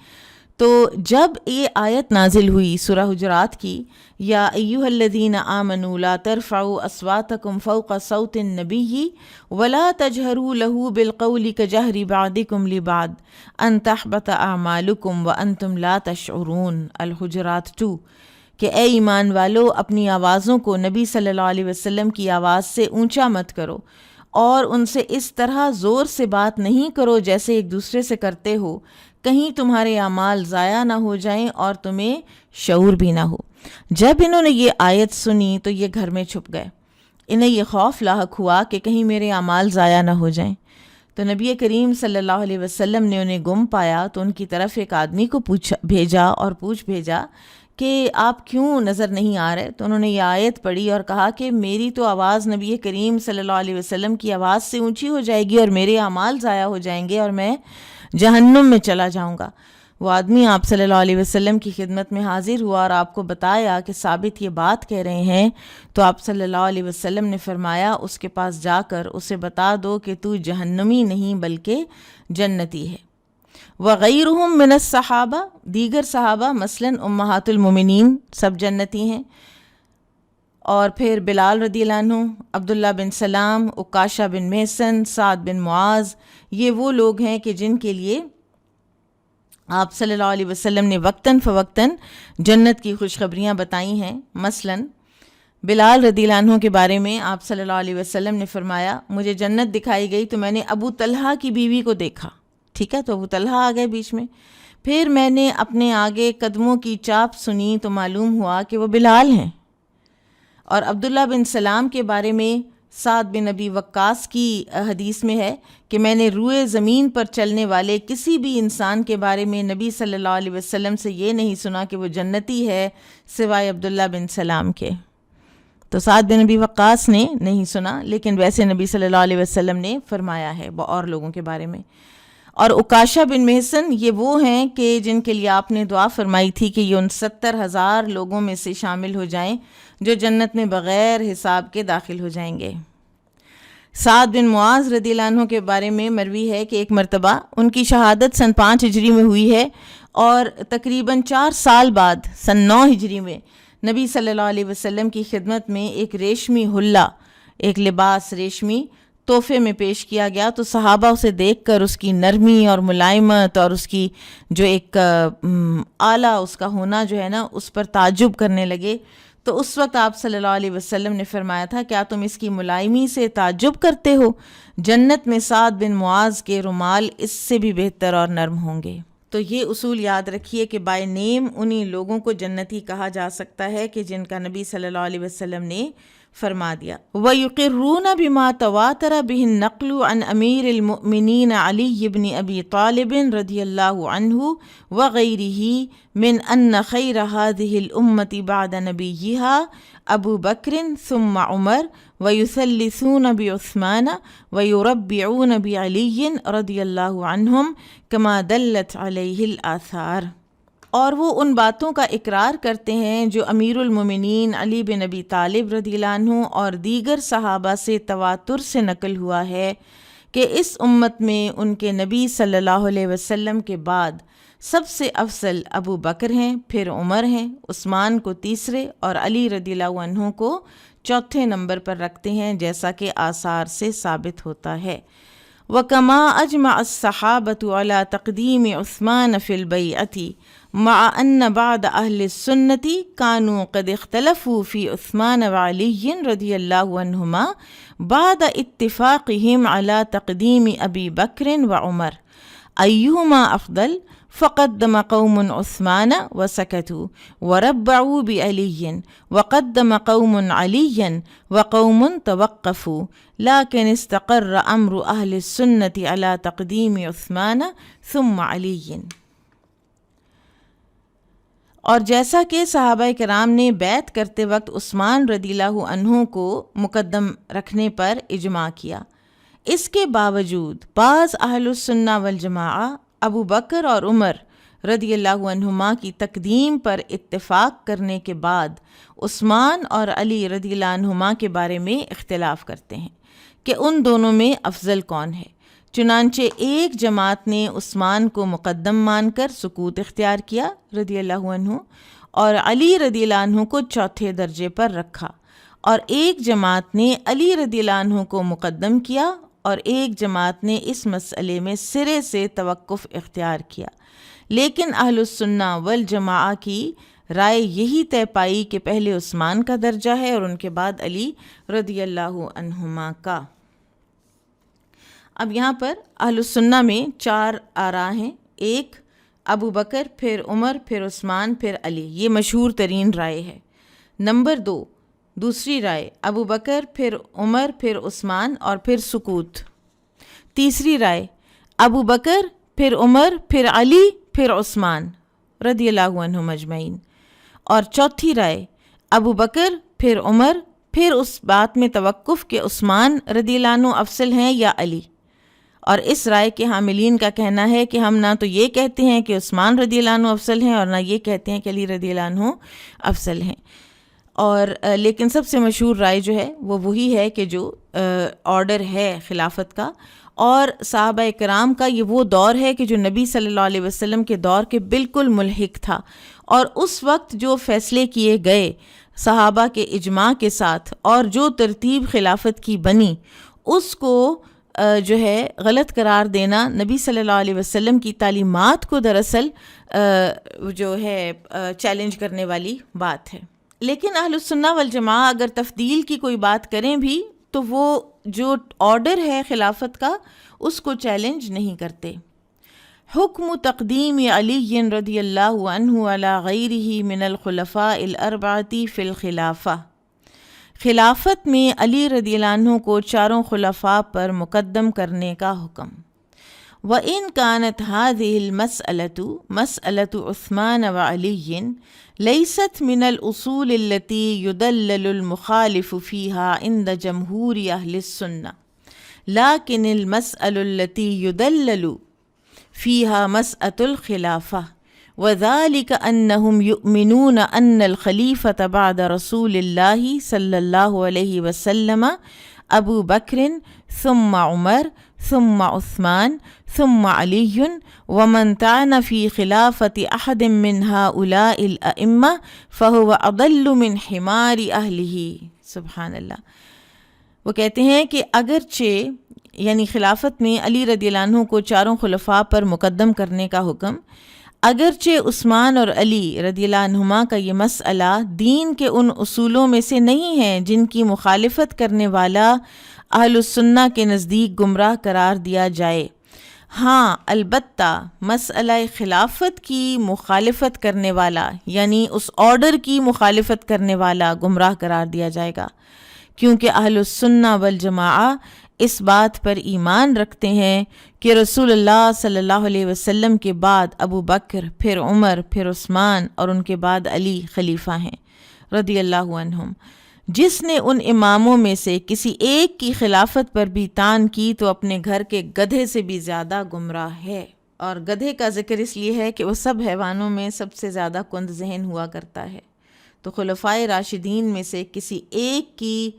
تو جب یہ آیت نازل ہوئی سورہ حجرات کی, یا ایھا الذین آمنوا لا ترفعوا اصواتکم فوق صوت النبی ولا تجہروا لہ بالقول کجہر بعضکم لبعض ان تحبط اعمالکم وانتم لا تشعرون, الحجرات 2, کہ اے ایمان والو اپنی آوازوں کو نبی صلی اللہ علیہ وسلم کی آواز سے اونچا مت کرو, اور ان سے اس طرح زور سے بات نہیں کرو جیسے ایک دوسرے سے کرتے ہو, کہیں تمہارے اعمال ضائع نہ ہو جائیں اور تمہیں شعور بھی نہ ہو. جب انہوں نے یہ آیت سنی تو یہ گھر میں چھپ گئے. انہیں یہ خوف لاحق ہوا کہ کہیں میرے اعمال ضائع نہ ہو جائیں. تو نبی کریم صلی اللہ علیہ وسلم نے انہیں گم پایا تو ان کی طرف ایک آدمی کو بھیجا کہ آپ کیوں نظر نہیں آ رہے. تو انہوں نے یہ آیت پڑھی اور کہا کہ میری تو آواز نبی کریم صلی اللہ علیہ وسلم کی آواز سے اونچی ہو جائے گی اور میرے اعمال ضائع ہو جائیں گے اور میں جہنم میں چلا جاؤں گا. وہ آدمی آپ صلی اللہ علیہ وسلم کی خدمت میں حاضر ہوا اور آپ کو بتایا کہ ثابت یہ بات کہہ رہے ہیں. تو آپ صلی اللہ علیہ وسلم نے فرمایا اس کے پاس جا کر اسے بتا دو کہ تو جہنمی نہیں بلکہ جنتی ہے. وغیرہم من الصحابہ, دیگر صحابہ مثلاً امہات المومنین سب جنتی ہیں. اور پھر بلال رضی اللہ عنہ, عبداللہ بن سلام, عکاشہ بن محسن, سعد بن معاذ, یہ وہ لوگ ہیں کہ جن کے لیے آپ صلی اللہ علیہ وسلم نے وقتاً فوقتاً جنت کی خوشخبریاں بتائی ہیں. مثلاً بلال رضی اللہ عنہ کے بارے میں آپ صلی اللہ علیہ وسلم نے فرمایا مجھے جنت دکھائی گئی تو میں نے ابو طلحہ کی بیوی کو دیکھا. ٹھیک ہے, تو ابو طلحہ آ گئے بیچ میں. پھر میں نے اپنے آگے قدموں کی چاپ سنی تو معلوم ہوا کہ وہ بلال ہیں. اور عبداللہ بن سلام کے بارے میں سعد بن ابی وقاص کی حدیث میں ہے کہ میں نے روئے زمین پر چلنے والے کسی بھی انسان کے بارے میں نبی صلی اللہ علیہ وسلم سے یہ نہیں سنا کہ وہ جنتی ہے سوائے عبداللہ بن سلام کے. تو سعد بن ابی وقاص نے نہیں سنا, لیکن ویسے نبی صلی اللہ علیہ وسلم نے فرمایا ہے اور لوگوں کے بارے میں. اور عکاشہ بن محسن یہ وہ ہیں کہ جن کے لیے آپ نے دعا فرمائی تھی کہ یہ ان 70,000 لوگوں میں سے شامل ہو جائیں جو جنت میں بغیر حساب کے داخل ہو جائیں گے. سعد بن معاذ رضی اللہ عنہ کے بارے میں مروی ہے کہ ایک مرتبہ ان کی شہادت سن 5 ہجری میں ہوئی ہے, اور تقریباً 4 سال بعد سن 9 ہجری میں نبی صلی اللہ علیہ وسلم کی خدمت میں ایک ریشمی حلہ, ایک لباس ریشمی تحفے میں پیش کیا گیا. تو صحابہ اسے دیکھ کر اس کی نرمی اور ملائمت اور اس کی جو ایک اعلیٰ اس کا ہونا جو ہے نا اس پر تعجب کرنے لگے. تو اس وقت آپ صلی اللہ علیہ وسلم نے فرمایا تھا کیا تم اس کی ملائمی سے تعجب کرتے ہو؟ جنت میں سعد بن معاذ کے رومال اس سے بھی بہتر اور نرم ہوں گے. تو یہ اصول یاد رکھیے کہ بائی نیم انہی لوگوں کو جنتی کہا جا سکتا ہے کہ جن کا نبی صلی اللہ علیہ وسلم نے فرما دیا۔ وَيُقِرُّونَ بِمَا تَوَاتَرَ بِهِ النَّقْلُ عَنْ أَمِيرِ الْمُؤْمِنِينَ عَلِيِّ بْنِ أَبِي طَالِبٍ رضی اللہ عنہ وغيره من أن خير هذه الأمة بعد نبيها أبو بكر ثم عمر ويثلثون بعثمان ويربعون بعلي رضی اللہ عنہم كما دلت عليه الآثار۔ اور وہ ان باتوں کا اقرار کرتے ہیں جو امیر المومنین علی بن ابی طالب رضی اللہ عنہ اور دیگر صحابہ سے تواتر سے نقل ہوا ہے کہ اس امت میں ان کے نبی صلی اللہ علیہ وسلم کے بعد سب سے افضل ابو بکر ہیں، پھر عمر ہیں، عثمان کو تیسرے اور علی رضی اللہ عنہ کو چوتھے نمبر پر رکھتے ہیں، جیسا کہ آثار سے ثابت ہوتا ہے۔ وَكَمَا أَجْمَعَ الصَّحَابَةُ عَلَى تَقْدِيمِ عُثْمَانَ فِي الْبَيْعَةِ مع أن بعض أهل السنة كانوا قد اختلفوا في عثمان وعلي رضي الله عنهما بعد اتفاقهم على تقديم أبي بكر وعمر أيهما أفضل فقدم قوم عثمان وسكتوا وربعوا بعلي وقدم قوم عليا وقوم توقفوا لكن استقر أمر أهل السنة على تقديم عثمان ثم علي۔ اور جیسا کہ صحابہ کرام نے بیعت کرتے وقت عثمان رضی اللہ عنہ کو مقدم رکھنے پر اجماع کیا، اس کے باوجود بعض اہل السنہ والجماعہ ابو بکر اور عمر رضی اللہ عنہما کی تقدیم پر اتفاق کرنے کے بعد عثمان اور علی رضی اللہ عنہما کے بارے میں اختلاف کرتے ہیں کہ ان دونوں میں افضل کون ہے۔ چنانچہ ایک جماعت نے عثمان کو مقدم مان کر سکوت اختیار کیا رضی اللہ عنہ اور علی رضی اللہ عنہ کو چوتھے درجے پر رکھا، اور ایک جماعت نے علی رضی اللہ عنہ کو مقدم کیا اور ایک جماعت نے اس مسئلے میں سرے سے توقف اختیار کیا۔ لیکن اہل السنہ والجماعہ کی رائے یہی طے پائی کہ پہلے عثمان کا درجہ ہے اور ان کے بعد علی رضی اللہ عنہما کا۔ اب یہاں پر اہل السنہ میں 4 آراء ہیں، ایک ابو بکر، پھر عمر، پھر عثمان، پھر علی، یہ مشہور ترین رائے ہے۔ نمبر 2 دوسری رائے ابو بکر، پھر عمر، پھر عثمان اور پھر سکوت۔ تیسری رائے ابو بکر، پھر عمر، پھر علی، پھر عثمان رضی اللہ عنہم اجمعین۔ اور چوتھی رائے ابو بکر، پھر عمر، پھر اس بات میں توقف کہ عثمان رضی اللہ عنہ افضل ہیں یا علی۔ اور اس رائے کے حاملین کا کہنا ہے کہ ہم نہ تو یہ کہتے ہیں کہ عثمان رضی اللہ عنہ افضل ہیں اور نہ یہ کہتے ہیں کہ علی رضی اللہ عنہ افضل ہیں۔ اور لیکن سب سے مشہور رائے جو ہے وہ وہی ہے کہ جو آرڈر ہے خلافت کا اور صحابہ کرام کا، یہ وہ دور ہے کہ جو نبی صلی اللہ علیہ وسلم کے دور کے بالکل ملحق تھا، اور اس وقت جو فیصلے کیے گئے صحابہ کے اجماع کے ساتھ اور جو ترتیب خلافت کی بنی، اس کو جو ہے غلط قرار دینا نبی صلی اللہ علیہ وسلم کی تعلیمات کو دراصل جو ہے چیلنج کرنے والی بات ہے۔ لیکن اہل السنہ والجماعہ اگر تفضیل کی کوئی بات کریں بھی تو وہ جو آرڈر ہے خلافت کا اس کو چیلنج نہیں کرتے۔ حکم تقدیم علی رضی اللہ عنہ علی غیرہ من الخلفاء الاربعۃ فی الخلافہ، خلافت میں علی رضی اللہ عنہ کو 4 خلفاء پر مقدم کرنے کا حکم۔ وَإِنْ كَانَتْ هَذِهِ الْمَسْأَلَةُ مَسْأَلَةُ عُثْمَانَ وَعَلِيٍّ لَيْسَتْ مِنَ الْأُصُولِ الَّتِي يُدَلَّلُ الْمُخَالِفُ فِيهَا عِنْدَ جَمْهُورِ أَهْلِ السُّنَّةِ لَكِنِ الْمَسْأَلُ الَّتِي يُدَلَّلُ فِيهَا مَسْأَلَةُ الْخِلَافَةِ وَذَلِكَ أَنَّهُمْ يُؤْمِنُونَ أَنَّ الْخَلِيفَةَ بَعْدَ رَسُولِ اللَّهِ صلی اللہ علیہ وسلم ابو بکر ثم عمر ثم عثمان ثم علی ومن طعن فی خلافت احد من هؤلاء الائمة فهو اضل من حمار اہلہ۔ سبحان اللہ۔ وہ کہتے ہیں کہ اگرچہ یعنی خلافت میں علی رضی اللہ عنہ کو 4 خلفاء پر مقدم کرنے کا حکم، اگرچہ عثمان اور علی رضی اللہ عنہما کا یہ مسئلہ دین کے ان اصولوں میں سے نہیں ہے جن کی مخالفت کرنے والا اہل السنہ کے نزدیک گمراہ قرار دیا جائے، ہاں البتہ مسئلہ خلافت کی مخالفت کرنے والا یعنی اس آرڈر کی مخالفت کرنے والا گمراہ قرار دیا جائے گا، کیونکہ اہل السنہ والجماعہ اس بات پر ایمان رکھتے ہیں کہ رسول اللہ صلی اللہ علیہ وسلم کے بعد ابو بکر، پھر عمر، پھر عثمان اور ان کے بعد علی خلیفہ ہیں رضی اللہ عنہم۔ جس نے ان اماموں میں سے کسی ایک کی خلافت پر بھی طعن کی تو اپنے گھر کے گدھے سے بھی زیادہ گمراہ ہے۔ اور گدھے کا ذکر اس لیے ہے کہ وہ سب حیوانوں میں سب سے زیادہ کند ذہن ہوا کرتا ہے۔ تو خلفائے راشدین میں سے کسی ایک کی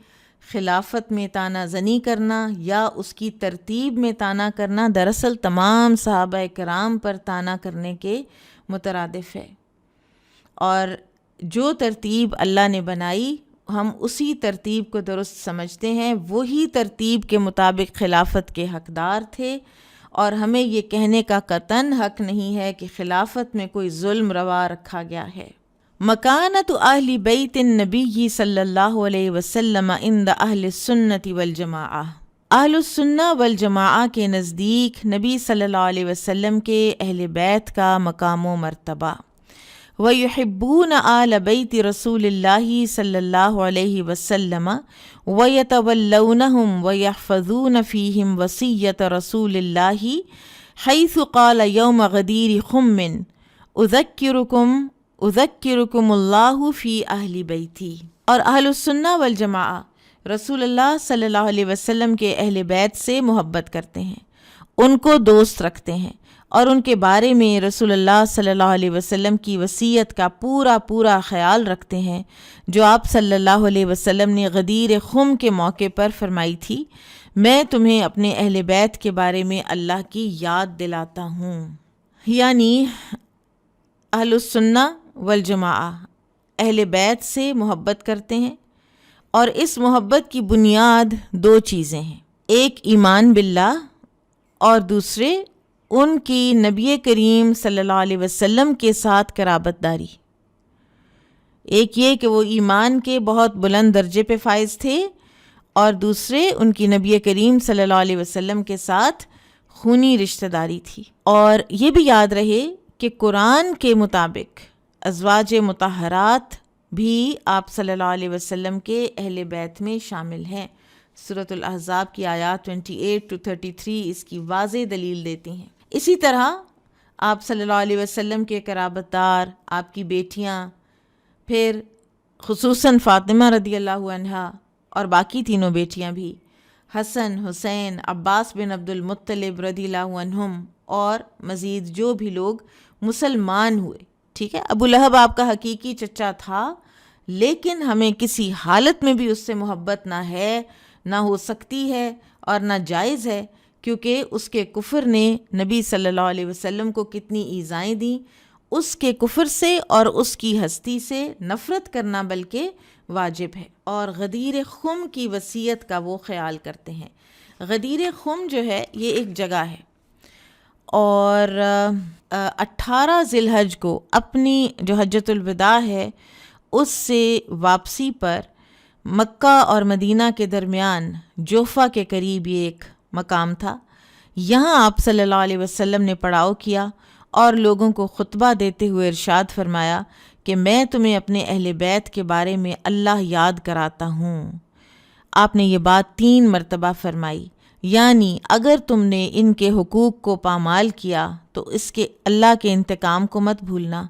خلافت میں طعنہ زنی کرنا یا اس کی ترتیب میں طعنہ کرنا دراصل تمام صحابہ کرام پر طعنہ کرنے کے مترادف ہے، اور جو ترتیب اللہ نے بنائی ہم اسی ترتیب کو درست سمجھتے ہیں، وہی ترتیب کے مطابق خلافت کے حقدار تھے، اور ہمیں یہ کہنے کا قطعاً حق نہیں ہے کہ خلافت میں کوئی ظلم روا رکھا گیا ہے۔ مکانت اہل بیت النبی صلی اللہ علیہ وسلم عند اہل السنت والجماعہ، اہل السنہ والجماعہ کے نزدیک نبی صلی اللہ علیہ وسلم کے اہل بیت کا مقام و مرتبہ۔ وَيُحِبُّونَ آلَ بَيْتِ رَسُولِ اللَّهِ صلی اللہ علیہ وسلم وَيَتَوَلَّوْنَهُمْ وَيَحْفَظُونَ فِيهِمْ وَصِيَّةَ رَسُولِ اللَّهِ حَيْثُ قَالَ يَوْمَ غَدِيرِ خُمٍّ اذکرکم اللہ فی اہل بیتی۔ اور اہل السنہ والجماعہ رسول اللہ صلی اللہ علیہ وسلم کے اہل بیت سے محبت کرتے ہیں، ان کو دوست رکھتے ہیں، اور ان کے بارے میں رسول اللہ صلی اللہ علیہ وسلم کی وصیت کا پورا خیال رکھتے ہیں جو آپ صلی اللہ علیہ وسلم نے غدیر خم کے موقع پر فرمائی تھی، میں تمہیں اپنے اہل بیت کے بارے میں اللہ کی یاد دلاتا ہوں۔ یعنی اہل السنہ والجماعہ اہل بیت سے محبت کرتے ہیں، اور اس محبت کی بنیاد دو چیزیں ہیں، ایک ایمان باللہ اور دوسرے ان کی نبی کریم صلی اللہ علیہ وسلم کے ساتھ قرابت داری۔ ایک یہ کہ وہ ایمان کے بہت بلند درجے پہ فائز تھے، اور دوسرے ان کی نبی کریم صلی اللہ علیہ وسلم کے ساتھ خونی رشتہ داری تھی۔ اور یہ بھی یاد رہے کہ قرآن کے مطابق ازواج مطہرات بھی آپ صلی اللہ علیہ وسلم کے اہل بیت میں شامل ہیں۔ سورۃ الاحزاب کی آیات 28-33 اس کی واضح دلیل دیتی ہیں۔ اسی طرح آپ صلی اللہ علیہ وسلم کے قرابت دار، آپ کی بیٹیاں، پھر خصوصاً فاطمہ رضی اللہ عنہا اور باقی تینوں بیٹیاں بھی، حسن، حسین، عباس بن عبد المطلب رضی اللہ عنہم، اور مزید جو بھی لوگ مسلمان ہوئے، ٹھیک ہے، ابو لہب آپ کا حقیقی چچا تھا، لیکن ہمیں کسی حالت میں بھی اس سے محبت نہ ہے، نہ ہو سکتی ہے اور نہ جائز ہے، کیونکہ اس کے کفر نے نبی صلی اللہ علیہ وسلم کو کتنی ایذائیں دیں۔ اس کے کفر سے اور اس کی ہستی سے نفرت کرنا بلکہ واجب ہے، اور غدیر خم کی وصیت کا وہ خیال کرتے ہیں۔ غدیر خم جو ہے یہ ایک جگہ ہے، اور 18 ذی الحج کو اپنی جو حجۃ الوداع ہے اس سے واپسی پر مکہ اور مدینہ کے درمیان جوفہ کے قریب یہ ایک مقام تھا، یہاں آپ صلی اللہ علیہ وسلم نے پڑاؤ کیا اور لوگوں کو خطبہ دیتے ہوئے ارشاد فرمایا کہ میں تمہیں اپنے اہل بیت کے بارے میں اللہ یاد کراتا ہوں۔ آپ نے یہ بات 3 مرتبہ فرمائی، یعنی اگر تم نے ان کے حقوق کو پامال کیا تو اس کے اللہ کے انتقام کو مت بھولنا،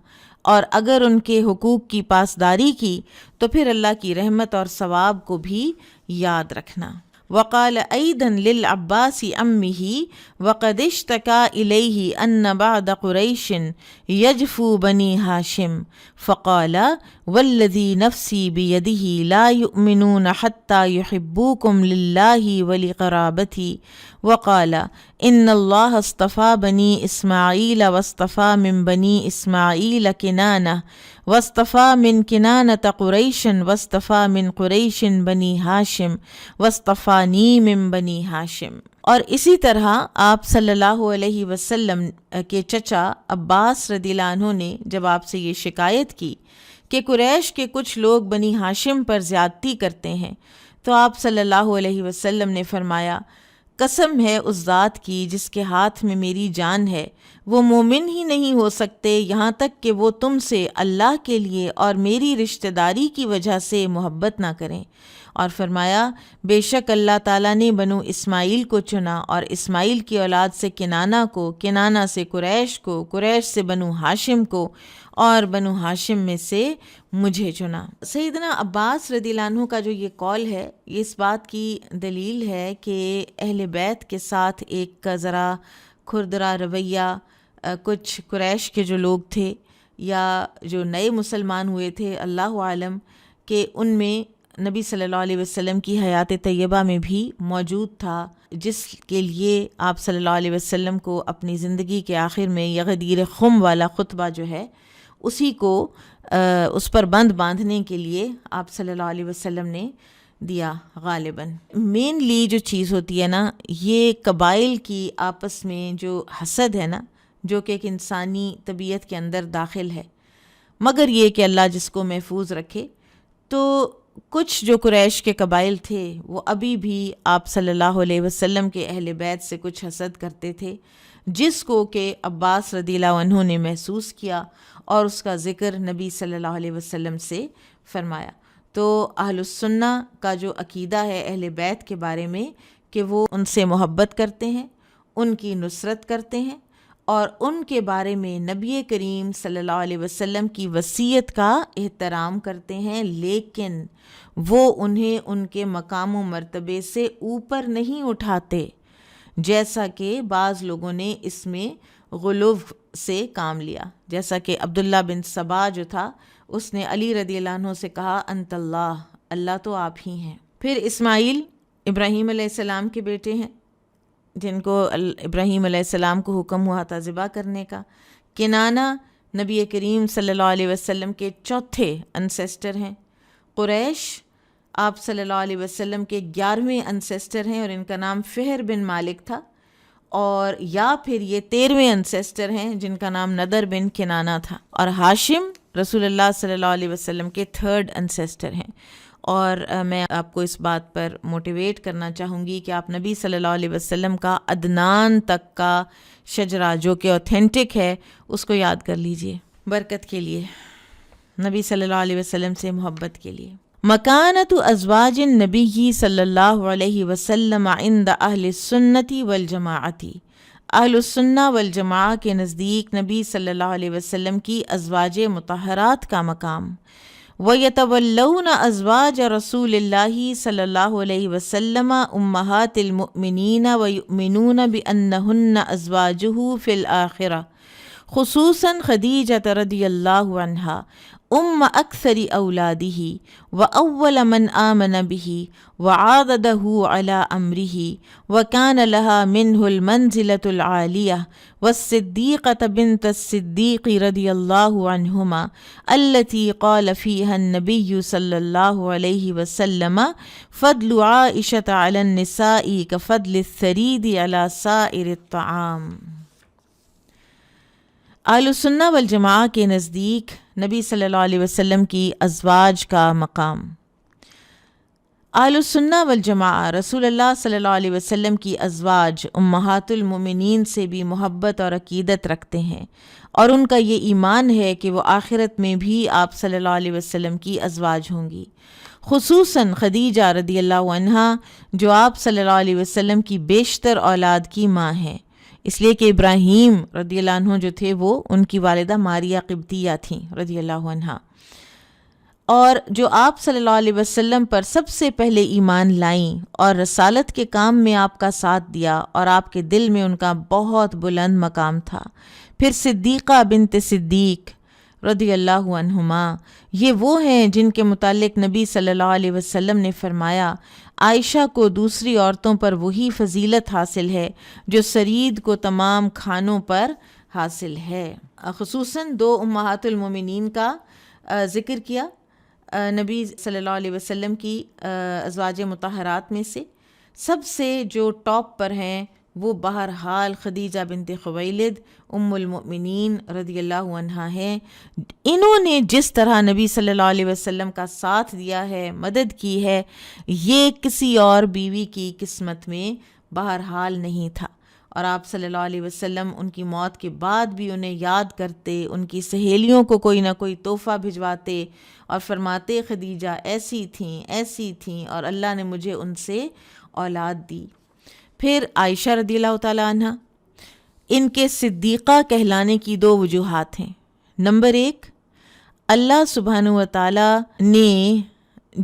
اور اگر ان کے حقوق کی پاسداری کی تو پھر اللہ کی رحمت اور ثواب کو بھی یاد رکھنا۔ وقال ایضا للعباس عمه وقد اشتكى إليه أن بعض قريش يجفو بني هاشم فقال والذي نفسي بيده لا يؤمنون حتى يحبوكم لله ولقرابتي وقال إن الله اصطفى بني إسماعيل واصطفى من بني إسماعيل كنانة واصطفى من كنانة قريش واصطفى من قريش بني هاشم واصطفاني من بني هاشم۔ اور اسی طرح آپ صلی اللہ علیہ وسلم کے چچا عباس رضی اللہ عنہ نے جب آپ سے یہ شکایت کی کہ قریش کے کچھ لوگ بنی ہاشم پر زیادتی کرتے ہیں، تو آپ صلی اللہ علیہ وسلم نے فرمایا قسم ہے اس ذات کی جس کے ہاتھ میں میری جان ہے، وہ مومن ہی نہیں ہو سکتے یہاں تک کہ وہ تم سے اللہ کے لیے اور میری رشتہ داری کی وجہ سے محبت نہ کریں، اور فرمایا بے شک اللہ تعالیٰ نے بنو اسماعیل کو چنا اور اسماعیل کی اولاد سے کنانہ کو، کنانہ سے قریش کو، قریش سے بنو ہاشم کو اور بنو ہاشم میں سے مجھے چنا۔ سیدنا عباس رضی اللہ عنہ کا جو یہ قول ہے، یہ اس بات کی دلیل ہے کہ اہل بیت کے ساتھ ایک ذرا کھردرا رویہ کچھ قریش کے جو لوگ تھے یا جو نئے مسلمان ہوئے تھے، اللہ عالم، کہ ان میں نبی صلی اللہ علیہ وسلم کی حیات طیبہ میں بھی موجود تھا، جس کے لیے آپ صلی اللہ علیہ وسلم کو اپنی زندگی کے آخر میں یہ غدیر خم والا خطبہ جو ہے اسی کو اس پر بند باندھنے کے لیے آپ صلی اللہ علیہ وسلم نے دیا غالباً۔ مینلی جو چیز ہوتی ہے نا، یہ قبائل کی آپس میں جو حسد ہے نا، جو کہ ایک انسانی طبیعت کے اندر داخل ہے، مگر یہ کہ اللہ جس کو محفوظ رکھے، تو کچھ جو قریش کے قبائل تھے وہ ابھی بھی آپ صلی اللہ علیہ وسلم کے اہل بیت سے کچھ حسد کرتے تھے، جس کو کہ عباس رضی اللہ عنہ نے محسوس کیا اور اس کا ذکر نبی صلی اللہ علیہ وسلم سے فرمایا۔ تو اہل السنہ کا جو عقیدہ ہے اہل بیت کے بارے میں کہ وہ ان سے محبت کرتے ہیں، ان کی نصرت کرتے ہیں اور ان کے بارے میں نبی کریم صلی اللہ علیہ وسلم کی وصیت کا احترام کرتے ہیں، لیکن وہ انہیں ان کے مقام و مرتبے سے اوپر نہیں اٹھاتے، جیسا کہ بعض لوگوں نے اس میں غلو سے کام لیا، جیسا کہ عبداللہ بن سبا جو تھا، اس نے علی رضی اللہ عنہ سے کہا انت اللہ، اللہ تو آپ ہی ہیں۔ پھر اسماعیل ابراہیم علیہ السلام کے بیٹے ہیں، جن کو ابراہیم علیہ السلام کو حکم ہوا تھا ذبح کرنے کا۔ کنانہ نبی کریم صلی اللہ علیہ وسلم کے چوتھے انسیسٹر ہیں۔ قریش آپ صلی اللہ علیہ وسلم کے 11ویں انسیسٹر ہیں اور ان کا نام فہر بن مالک تھا، اور یا پھر یہ 13ویں انسیسٹر ہیں جن کا نام نضر بن کنانہ تھا، اور ہاشم رسول اللہ صلی اللہ علیہ وسلم کے 3rd انسیسٹر ہیں۔ اور میں آپ کو اس بات پر موٹیویٹ کرنا چاہوں گی کہ آپ نبی صلی اللہ علیہ وسلم کا عدنان تک کا شجرہ جو کہ اوتھینٹک ہے اس کو یاد کر لیجئے، برکت کے لیے، نبی صلی اللہ علیہ وسلم سے محبت کے لیے۔ مکانت ازواج النبی صلی اللہ علیہ وسلم عند اہل السنت والجماعت، اہل السنہ والجماعہ کے نزدیک نبی صلی اللہ علیہ وسلم کی ازواج مطہرات کا مقام۔ وَيَتَوَلَّوْنَ أَزْوَاجَ رَسُولِ اللَّهِ صلی اللہ علیہ وسلم أُمَّهَاتِ الْمُؤْمِنِينَ وَيُؤْمِنُونَ بِأَنَّهُنَّ أَزْوَاجُهُ فِي الْآخِرَةِ خصوصاً خدیجہ رضی اللہ عنہا اکثر اولادہ وأول من آمن به وعاضده على أمره وكان لها منه المنزلة العالية والصديقة بنت الصديق رضي الله عنهما التي قال فيها النبي صلى الله عليه وسلم فضل عائشة على النساء كفضل الثريد على سائر الطعام۔ اہل السنہ والجماعہ کے نزدیک نبی صلی اللہ علیہ وسلم کی ازواج کا مقام۔ اہل السنہ والجماعہ رسول اللہ صلی اللہ علیہ وسلم کی ازواج امہات المومنین سے بھی محبت اور عقیدت رکھتے ہیں، اور ان کا یہ ایمان ہے کہ وہ آخرت میں بھی آپ صلی اللہ علیہ وسلم کی ازواج ہوں گی، خصوصاً خدیجہ رضی اللہ عنہا جو آپ صلی اللہ علیہ وسلم کی بیشتر اولاد کی ماں ہیں، اس لیے کہ ابراہیم رضی اللہ عنہ جو تھے وہ ان کی والدہ ماریہ قبطیہ تھیں رضی اللہ عنہا، اور جو آپ صلی اللہ علیہ وسلم پر سب سے پہلے ایمان لائیں اور رسالت کے کام میں آپ کا ساتھ دیا، اور آپ کے دل میں ان کا بہت بلند مقام تھا۔ پھر صدیقہ بنت صدیق رضی اللہ عنہما، یہ وہ ہیں جن کے متعلق نبی صلی اللہ علیہ وسلم نے فرمایا عائشہ کو دوسری عورتوں پر وہی فضیلت حاصل ہے جو سرید کو تمام کھانوں پر حاصل ہے۔ خصوصاً 2 امہات المومنین کا ذکر کیا نبی صلی اللہ علیہ وسلم کی ازواج مطہرات میں سے سب سے جو ٹاپ پر ہیں وہ بہرحال خدیجہ بنت خویلد ام المؤمنین رضی اللہ عنہا ہیں۔ انہوں نے جس طرح نبی صلی اللہ علیہ وسلم کا ساتھ دیا ہے، مدد کی ہے، یہ کسی اور بیوی کی قسمت میں بہرحال نہیں تھا، اور آپ صلی اللہ علیہ وسلم ان کی موت کے بعد بھی انہیں یاد کرتے، ان کی سہیلیوں کو کوئی نہ کوئی تحفہ بھجواتے اور فرماتے خدیجہ ایسی تھیں اور اللہ نے مجھے ان سے اولاد دی۔ پھر عائشہ رضی اللہ تعالیٰ عنہ، ان کے صدیقہ کہلانے کی دو وجوہات ہیں۔ نمبر 1، اللہ سبحانہ و تعالیٰ نے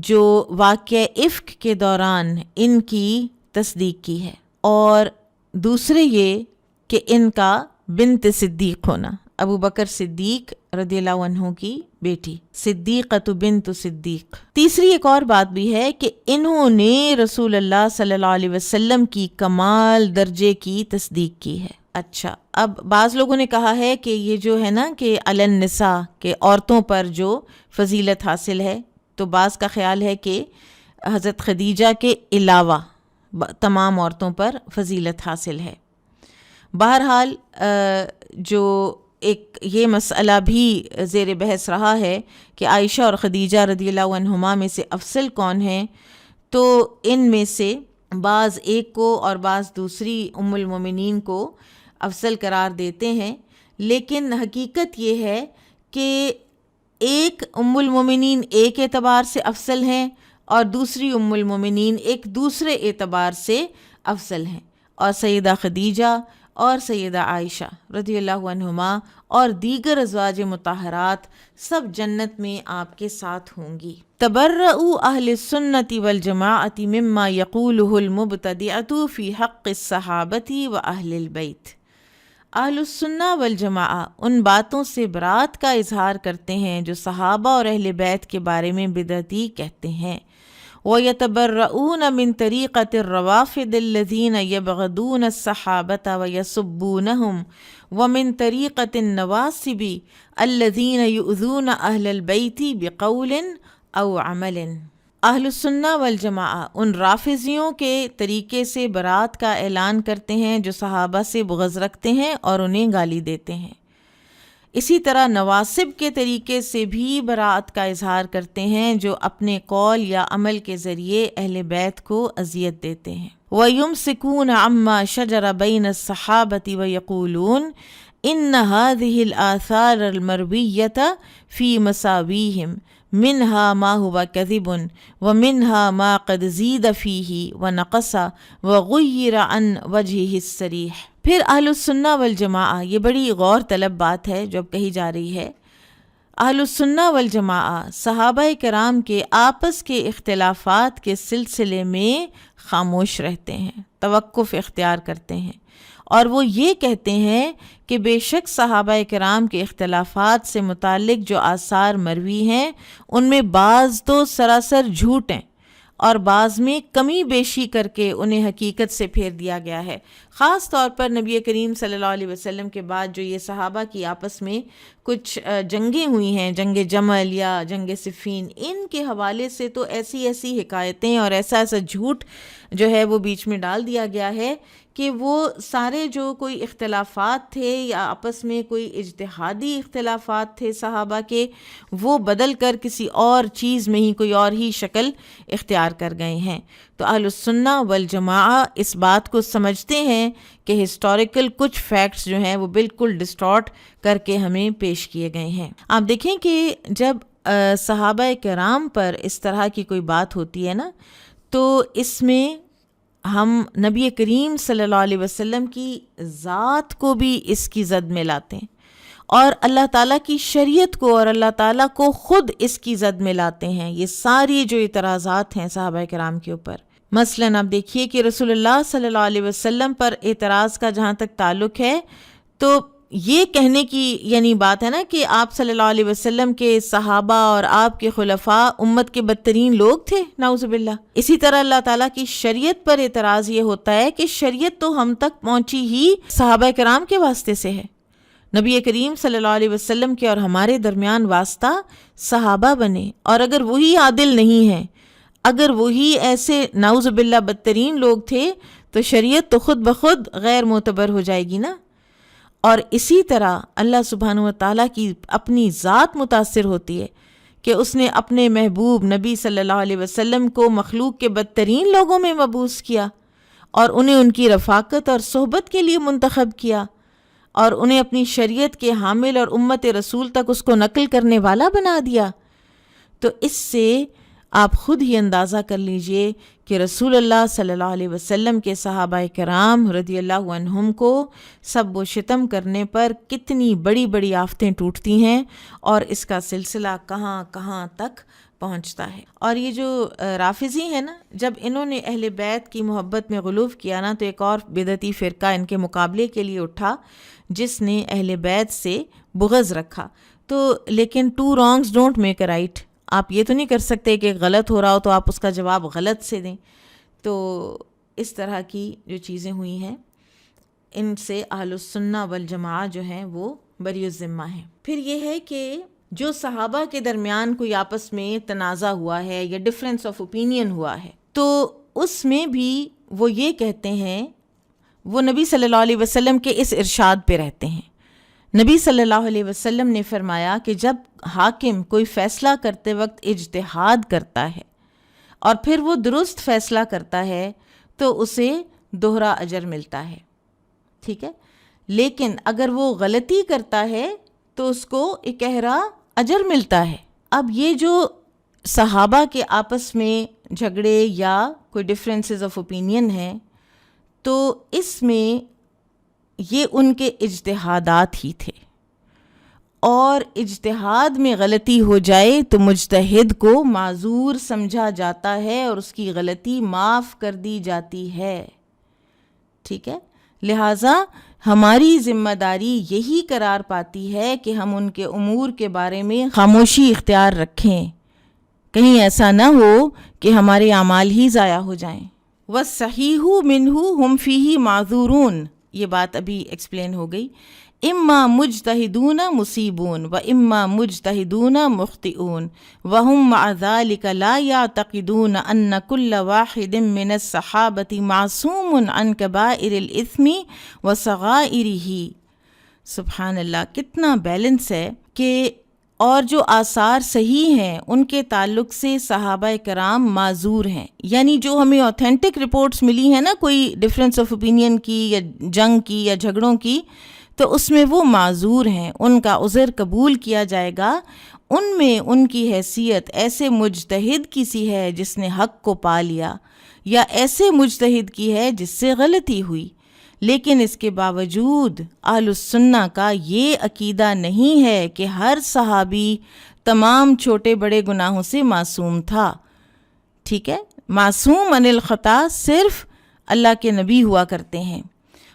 جو واقعہ افک کے دوران ان کی تصدیق کی ہے، اور دوسرے یہ کہ ان کا بنت صدیق ہونا، ابو بکر صدیق رضی اللہ عنہ کی بیٹی، صدیقۃ بنت صدیق۔ تیسری ایک اور بات بھی ہے کہ انہوں نے رسول اللہ صلی اللہ علیہ وسلم کی کمال درجے کی تصدیق کی ہے۔ اچھا، اب بعض لوگوں نے کہا ہے کہ یہ جو ہے نا کہ علی النساء، کہ عورتوں پر جو فضیلت حاصل ہے، تو بعض کا خیال ہے کہ حضرت خدیجہ کے علاوہ تمام عورتوں پر فضیلت حاصل ہے۔ بہرحال جو ایک یہ مسئلہ بھی زیر بحث رہا ہے کہ عائشہ اور خدیجہ رضی اللہ عنہما میں سے افضل کون ہیں، تو ان میں سے بعض ایک کو اور بعض دوسری ام المومنین کو افضل قرار دیتے ہیں، لیکن حقیقت یہ ہے کہ ایک ام المومنین ایک اعتبار سے افضل ہیں اور دوسری ام المومنین ایک دوسرے اعتبار سے افضل ہیں، اور سیدہ خدیجہ اور سیدہ عائشہ رضی اللہ عنہما اور دیگر ازواج مطہرات سب جنت میں آپ کے ساتھ ہوں گی۔ تبرؤوا اہل السنۃ والجماعۃ مما یقولہ المبتدعۃ فی حق الصحابۃ واہل البیت۔ اہل السنہ والجماعہ ان باتوں سے برات کا اظہار کرتے ہیں جو صحابہ اور اہل بیت کے بارے میں بدعتی کہتے ہیں۔ وَيَتَبَرَّؤُونَ مِن طَرِيقَةِ الرَّوَافِضِ الَّذِينَ يَبْغَضُونَ الصَّحَابَةَ وَيَسُبُّونَهُمْ وَمِن طَرِيقَةِ النَّوَاصِبِ الَّذِينَ يُؤْذُونَ أَهْلَ الْبَيْتِ بِقَوْلٍ أَوْ عَمَلٍ۔ اہل السنہ والجماعہ ان رافضیوں کے طریقے سے برات کا اعلان کرتے ہیں جو صحابہ سے بغض رکھتے ہیں اور انہیں گالی دیتے ہیں۔ اسی طرح نواصب کے طریقے سے بھی برات کا اظہار کرتے ہیں جو اپنے قول یا عمل کے ذریعے اہل بیت کو اذیت دیتے ہیں۔ وَيُمْسِكُونَ عَمَّا شَجَرَ بَيْنَ الصَّحَابَةِ وَيَقُولُونَ إِنَّ هَذِهِ الْآثَارَ الْمَرْوِيَّةَ فِي مَسَاوِيهِمْ منها ما هو كذب ومنها ما قد زيد فيه ونقص وغير عن وجهه الصريح۔ پھر اہل السنہ والجماعہ، یہ بڑی غور طلب بات ہے جو اب کہی جا رہی ہے، اہل السنہ والجماعہ صحابہ کرام کے آپس کے اختلافات کے سلسلے میں خاموش رہتے ہیں، توقف اختیار کرتے ہیں، اور وہ یہ کہتے ہیں کہ بے شک صحابہ کرام کے اختلافات سے متعلق جو آثار مروی ہیں ان میں بعض تو سراسر جھوٹ ہیں اور بعض میں کمی بیشی کر کے انہیں حقیقت سے پھیر دیا گیا ہے۔ خاص طور پر نبی کریم صلی اللہ علیہ وسلم کے بعد جو یہ صحابہ کی آپس میں کچھ جنگیں ہوئی ہیں، جنگ جمل یا جنگ صفین، ان کے حوالے سے تو ایسی حکایتیں اور ایسا جھوٹ جو ہے وہ بیچ میں ڈال دیا گیا ہے کہ وہ سارے جو کوئی اختلافات تھے یا آپس میں کوئی اجتہادی اختلافات تھے صحابہ کے، وہ بدل کر کسی اور چیز میں ہی کوئی اور ہی شکل اختیار کر گئے ہیں۔ تو اہل السنہ والجماعہ اس بات کو سمجھتے ہیں کہ ہسٹوریکل کچھ فیکٹس جو ہیں وہ بالکل ڈسٹارٹ کر کے ہمیں پیش کیے گئے ہیں۔ آپ دیکھیں کہ جب صحابہ کرام پر اس طرح کی کوئی بات ہوتی ہے نا، تو اس میں ہم نبی کریم صلی اللہ علیہ وسلم کی ذات کو بھی اس کی زد میں لاتے ہیں، اور اللہ تعالیٰ کی شریعت کو اور اللہ تعالیٰ کو خود اس کی زد میں لاتے ہیں۔ یہ ساری جو اعتراضات ہیں صحابہ کرام کے اوپر، مثلاً آپ دیکھیے کہ رسول اللہ صلی اللہ علیہ وسلم پر اعتراض کا جہاں تک تعلق ہے، تو یہ کہنے کی یعنی بات ہے نا کہ آپ صلی اللہ علیہ وسلم کے صحابہ اور آپ کے خلفاء امت کے بدترین لوگ تھے، نعوذ باللہ۔ اسی طرح اللہ تعالیٰ کی شریعت پر اعتراض یہ ہوتا ہے کہ شریعت تو ہم تک پہنچی ہی صحابہ کرام کے واسطے سے ہے، نبی کریم صلی اللہ علیہ وسلم کے اور ہمارے درمیان واسطہ صحابہ بنے، اور اگر وہی عادل نہیں ہیں، اگر وہی ایسے نعوذ باللہ بدترین لوگ تھے، تو شریعت تو خود بخود غیر معتبر ہو جائے گی نا۔ اور اسی طرح اللہ سبحانہ و تعالیٰ کی اپنی ذات متاثر ہوتی ہے کہ اس نے اپنے محبوب نبی صلی اللہ علیہ وسلم کو مخلوق کے بدترین لوگوں میں مبعوث کیا، اور انہیں ان کی رفاقت اور صحبت کے لیے منتخب کیا اور انہیں اپنی شریعت کے حامل اور امت رسول تک اس کو نقل کرنے والا بنا دیا، تو اس سے آپ خود ہی اندازہ کر لیجئے کہ رسول اللہ صلی اللہ علیہ وسلم کے صحابہ کرام رضی اللہ عنہم کو سب و شتم کرنے پر کتنی بڑی بڑی آفتیں ٹوٹتی ہیں، اور اس کا سلسلہ کہاں کہاں تک پہنچتا ہے۔ اور یہ جو رافضی ہیں نا، جب انہوں نے اہل بیت کی محبت میں غلو کیا نا، تو ایک اور بدعتی فرقہ ان کے مقابلے کے لیے اٹھا جس نے اہل بیت سے بغض رکھا۔ تو لیکن two wrongs don't make a right, آپ یہ تو نہیں کر سکتے کہ غلط ہو رہا ہو تو آپ اس کا جواب غلط سے دیں۔ تو اس طرح کی جو چیزیں ہوئی ہیں ان سے اہل السنہ والجماعہ جو ہیں وہ بری الذمہ ہیں۔ پھر یہ ہے کہ جو صحابہ کے درمیان کوئی آپس میں تنازع ہوا ہے یا ڈفرینس آف اوپینین ہوا ہے، تو اس میں بھی وہ یہ کہتے ہیں، وہ نبی صلی اللہ علیہ وسلم کے اس ارشاد پہ رہتے ہیں۔ نبی صلی اللہ علیہ وسلم نے فرمایا کہ جب حاکم کوئی فیصلہ کرتے وقت اجتہاد کرتا ہے اور پھر وہ درست فیصلہ کرتا ہے تو اسے دوہرا اجر ملتا ہے، ٹھیک ہے، لیکن اگر وہ غلطی کرتا ہے تو اس کو اکہرا اجر ملتا ہے۔ اب یہ جو صحابہ کے آپس میں جھگڑے یا کوئی ڈفرینسز آف اوپینین ہیں، تو اس میں یہ ان کے اجتہادات ہی تھے، اور اجتہاد میں غلطی ہو جائے تو مجتہد کو معذور سمجھا جاتا ہے اور اس کی غلطی معاف کر دی جاتی ہے، ٹھیک ہے۔ لہٰذا ہماری ذمہ داری یہی قرار پاتی ہے کہ ہم ان کے امور کے بارے میں خاموشی اختیار رکھیں، کہیں ایسا نہ ہو کہ ہمارے اعمال ہی ضائع ہو جائیں۔ وَالصَّحِيحُ مِنْهُ هُمْ فِيهِ مَعْذُورُونَ، یہ بات ابھی ایکسپلین ہو گئی۔ اما مجتہدون مصیبون و اما مجتہدون مخطئون وهم مع ذلك لا يعتقدون ان كل واحد من الصحابة معصوم عن كبائر الاثم وصغائره۔ سبحان اللہ، کتنا بیلنس ہے کہ اور جو آثار صحیح ہیں ان کے تعلق سے صحابہ کرام معذور ہیں، یعنی جو ہمیں اوتھینٹک رپورٹس ملی ہیں نا کوئی ڈفرینس آف اوپینین کی یا جنگ کی یا جھگڑوں کی، تو اس میں وہ معذور ہیں، ان کا عذر قبول کیا جائے گا۔ ان میں ان کی حیثیت ایسے مجتہد کی سی ہے جس نے حق کو پا لیا، یا ایسے مجتہد کی ہے جس سے غلطی ہوئی، لیکن اس کے باوجود اہل السنہ کا یہ عقیدہ نہیں ہے کہ ہر صحابی تمام چھوٹے بڑے گناہوں سے معصوم تھا، ٹھیک ہے۔ معصوم عن الخطا صرف اللہ کے نبی ہوا کرتے ہیں،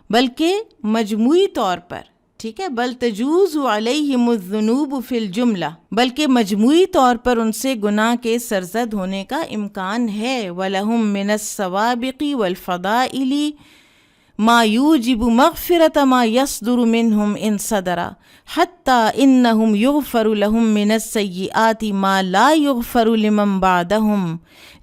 بلکہ مجموعی طور پر، ٹھیک ہے، بل تجوز علیہم الذنوب فی الجملہ، بلکہ مجموعی طور پر ان سے گناہ کے سرزد ہونے کا امکان ہے۔ وَلَهُم مِّنَ السَّوَابِقِ وَالْفَضَائِلِ ما یوجب مغفرۃ ما یصدر منہم ان صدر حتی انہم یغفر لہم من السیئات ما لا یغفر لمن بعدہم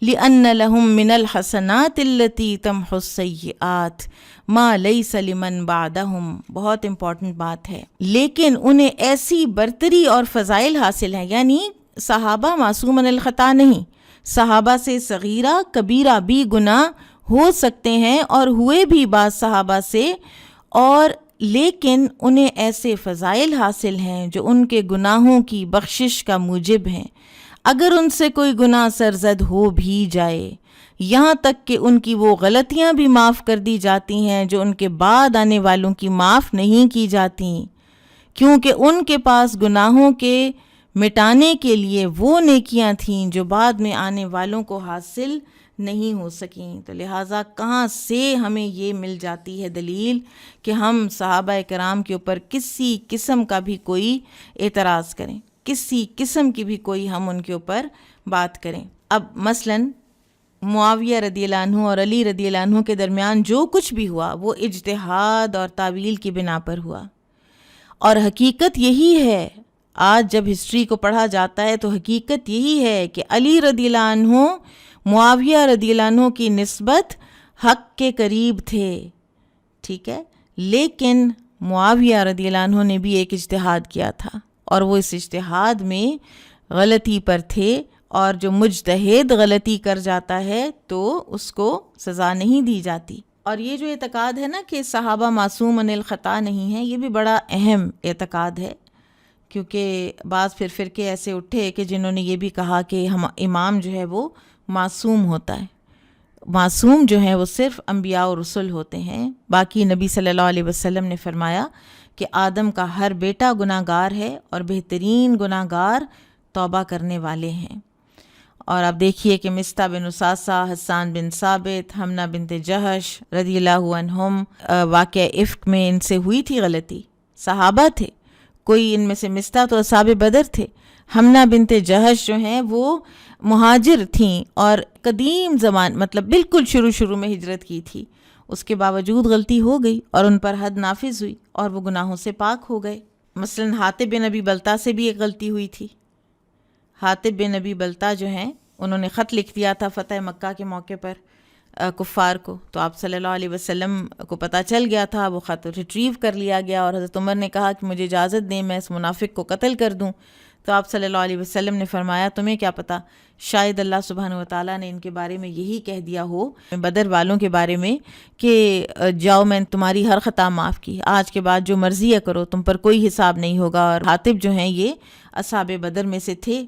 لأن لہم من الحسنات التي تمحو السیئات ما لیس لمن بعدہم۔ بہت امپورٹنٹ بات ہے، لیکن انہیں ایسی برتری اور فضائل حاصل ہیں، یعنی صحابہ معصوم عن الخطا نہیں، صحابہ سے صغیرہ کبیرہ بھی گناہ ہو سکتے ہیں اور ہوئے بھی بعض صحابہ سے، اور لیکن انہیں ایسے فضائل حاصل ہیں جو ان کے گناہوں کی بخشش کا موجب ہیں۔ اگر ان سے کوئی گناہ سرزد ہو بھی جائے، یہاں تک کہ ان کی وہ غلطیاں بھی معاف کر دی جاتی ہیں جو ان کے بعد آنے والوں کی معاف نہیں کی جاتی، کیونکہ ان کے پاس گناہوں کے مٹانے کے لیے وہ نیکیاں تھیں جو بعد میں آنے والوں کو حاصل نہیں ہو سکیں۔ تو لہٰذا کہاں سے ہمیں یہ مل جاتی ہے دلیل کہ ہم صحابہ کرام کے اوپر کسی قسم کا بھی کوئی اعتراض کریں، کسی قسم کی بھی کوئی ہم ان کے اوپر بات کریں۔ اب مثلاً معاویہ رضی اللہ عنہ اور علی رضی اللہ عنہ کے درمیان جو کچھ بھی ہوا وہ اجتہاد اور تعویل کی بنا پر ہوا، اور حقیقت یہی ہے، آج جب ہسٹری کو پڑھا جاتا ہے تو حقیقت یہی ہے کہ علی رضی اللہ عنہ معاویہ رضی اللہ عنہ کی نسبت حق کے قریب تھے، ٹھیک ہے، لیکن معاویہ رضی اللہ عنہ نے بھی ایک اجتہاد کیا تھا اور وہ اس اجتہاد میں غلطی پر تھے، اور جو مجتہد غلطی کر جاتا ہے تو اس کو سزا نہیں دی جاتی۔ اور یہ جو اعتقاد ہے نا کہ صحابہ معصوم عن الخطا نہیں ہیں، یہ بھی بڑا اہم اعتقاد ہے، کیونکہ بعض پھر فرقے ایسے اٹھے کہ جنہوں نے یہ بھی کہا کہ امام جو ہے وہ معصوم ہوتا ہے، معصوم جو ہیں وہ صرف انبیاء و رسل ہوتے ہیں، باقی نبی صلی اللہ علیہ وسلم نے فرمایا کہ آدم کا ہر بیٹا گناہ گار ہے اور بہترین گناہ گار توبہ کرنے والے ہیں۔ اور آپ دیکھیے کہ مصطح بن اساسہ، حسان بن ثابت، حمنہ بنت جہش رضی اللہ عنہم، واقعہ افک میں ان سے ہوئی تھی غلطی، صحابہ تھے، کوئی ان میں سے مصطح تو اصحاب بدر تھے، حمنہ بنت جہش جو ہیں وہ مہاجر تھیں اور قدیم زمان مطلب بالکل شروع میں ہجرت کی تھی، اس کے باوجود غلطی ہو گئی اور ان پر حد نافذ ہوئی اور وہ گناہوں سے پاک ہو گئے۔ مثلاً حاطب بن ابی بلتہ سے بھی ایک غلطی ہوئی تھی۔ حاطب بن ابی بلتہ جو ہیں انہوں نے خط لکھ دیا تھا فتح مکہ کے موقع پر کفار کو، تو آپ صلی اللہ علیہ وسلم کو پتہ چل گیا تھا، وہ خط ریٹریو کر لیا گیا اور حضرت عمر نے کہا کہ مجھے اجازت دیں میں اس منافق کو قتل کر دوں، تو آپ صلی اللہ علیہ وسلم نے فرمایا تمہیں کیا پتہ، شاید اللہ سبحانہ وتعالیٰ نے ان کے بارے میں یہی کہہ دیا ہو بدر والوں کے بارے میں کہ جاؤ میں تمہاری ہر خطا معاف کی، آج کے بعد جو مرضی ہے کرو، تم پر کوئی حساب نہیں ہوگا۔ اور حاطب جو ہیں یہ اصحاب بدر میں سے تھے۔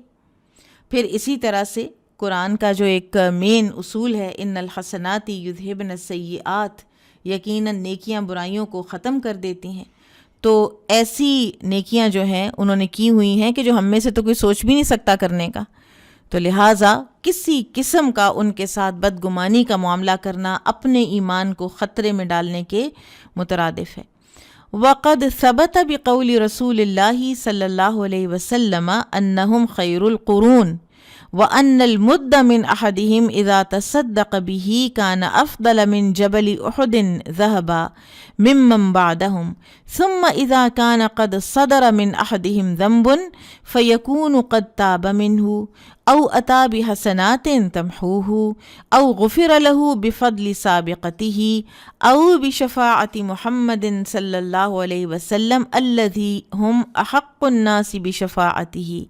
پھر اسی طرح سے قرآن کا جو ایک مین اصول ہے ان الحسنات یذہبن السیئات، یقیناً نیکیاں برائیوں کو ختم کر دیتی ہیں، تو ایسی نیکیاں جو ہیں انہوں نے کی ہوئی ہیں کہ جو ہم میں سے تو کوئی سوچ بھی نہیں سکتا کرنے کا، تو لہٰذا کسی قسم کا ان کے ساتھ بدگمانی کا معاملہ کرنا اپنے ایمان کو خطرے میں ڈالنے کے مترادف ہے۔ وقد ثبت بقول رسول اللہ صلی اللہ علیہ وسلم انہم خیر القرون وَأَنَّ الْمُدَّ مِنْ أَحَدِهِمْ إِذَا تَصَدَّقَ بِهِ كَانَ أَفْضَلَ مِنْ جَبَلِ أُحُدٍ ذَهَبًا مِمَّنْ بَعْدَهُمْ ثُمَّ إِذَا كَانَ قَدْ صَدَرَ مِنْ أَحَدِهِمْ ذَنْبٌ فَيَكُونُ قَدْ تَابَ مِنْهُ أَوْ أَتَى بِحَسَنَاتٍ تَمْحُوهُ أَوْ غُفِرَ لَهُ بِفَضْلِ سَابِقَتِهِ أَوْ بِشَفَاعَةِ مُحَمَّدٍ صلی اللہ علیہ وسلم الذی هم أحق الناس بشفاعته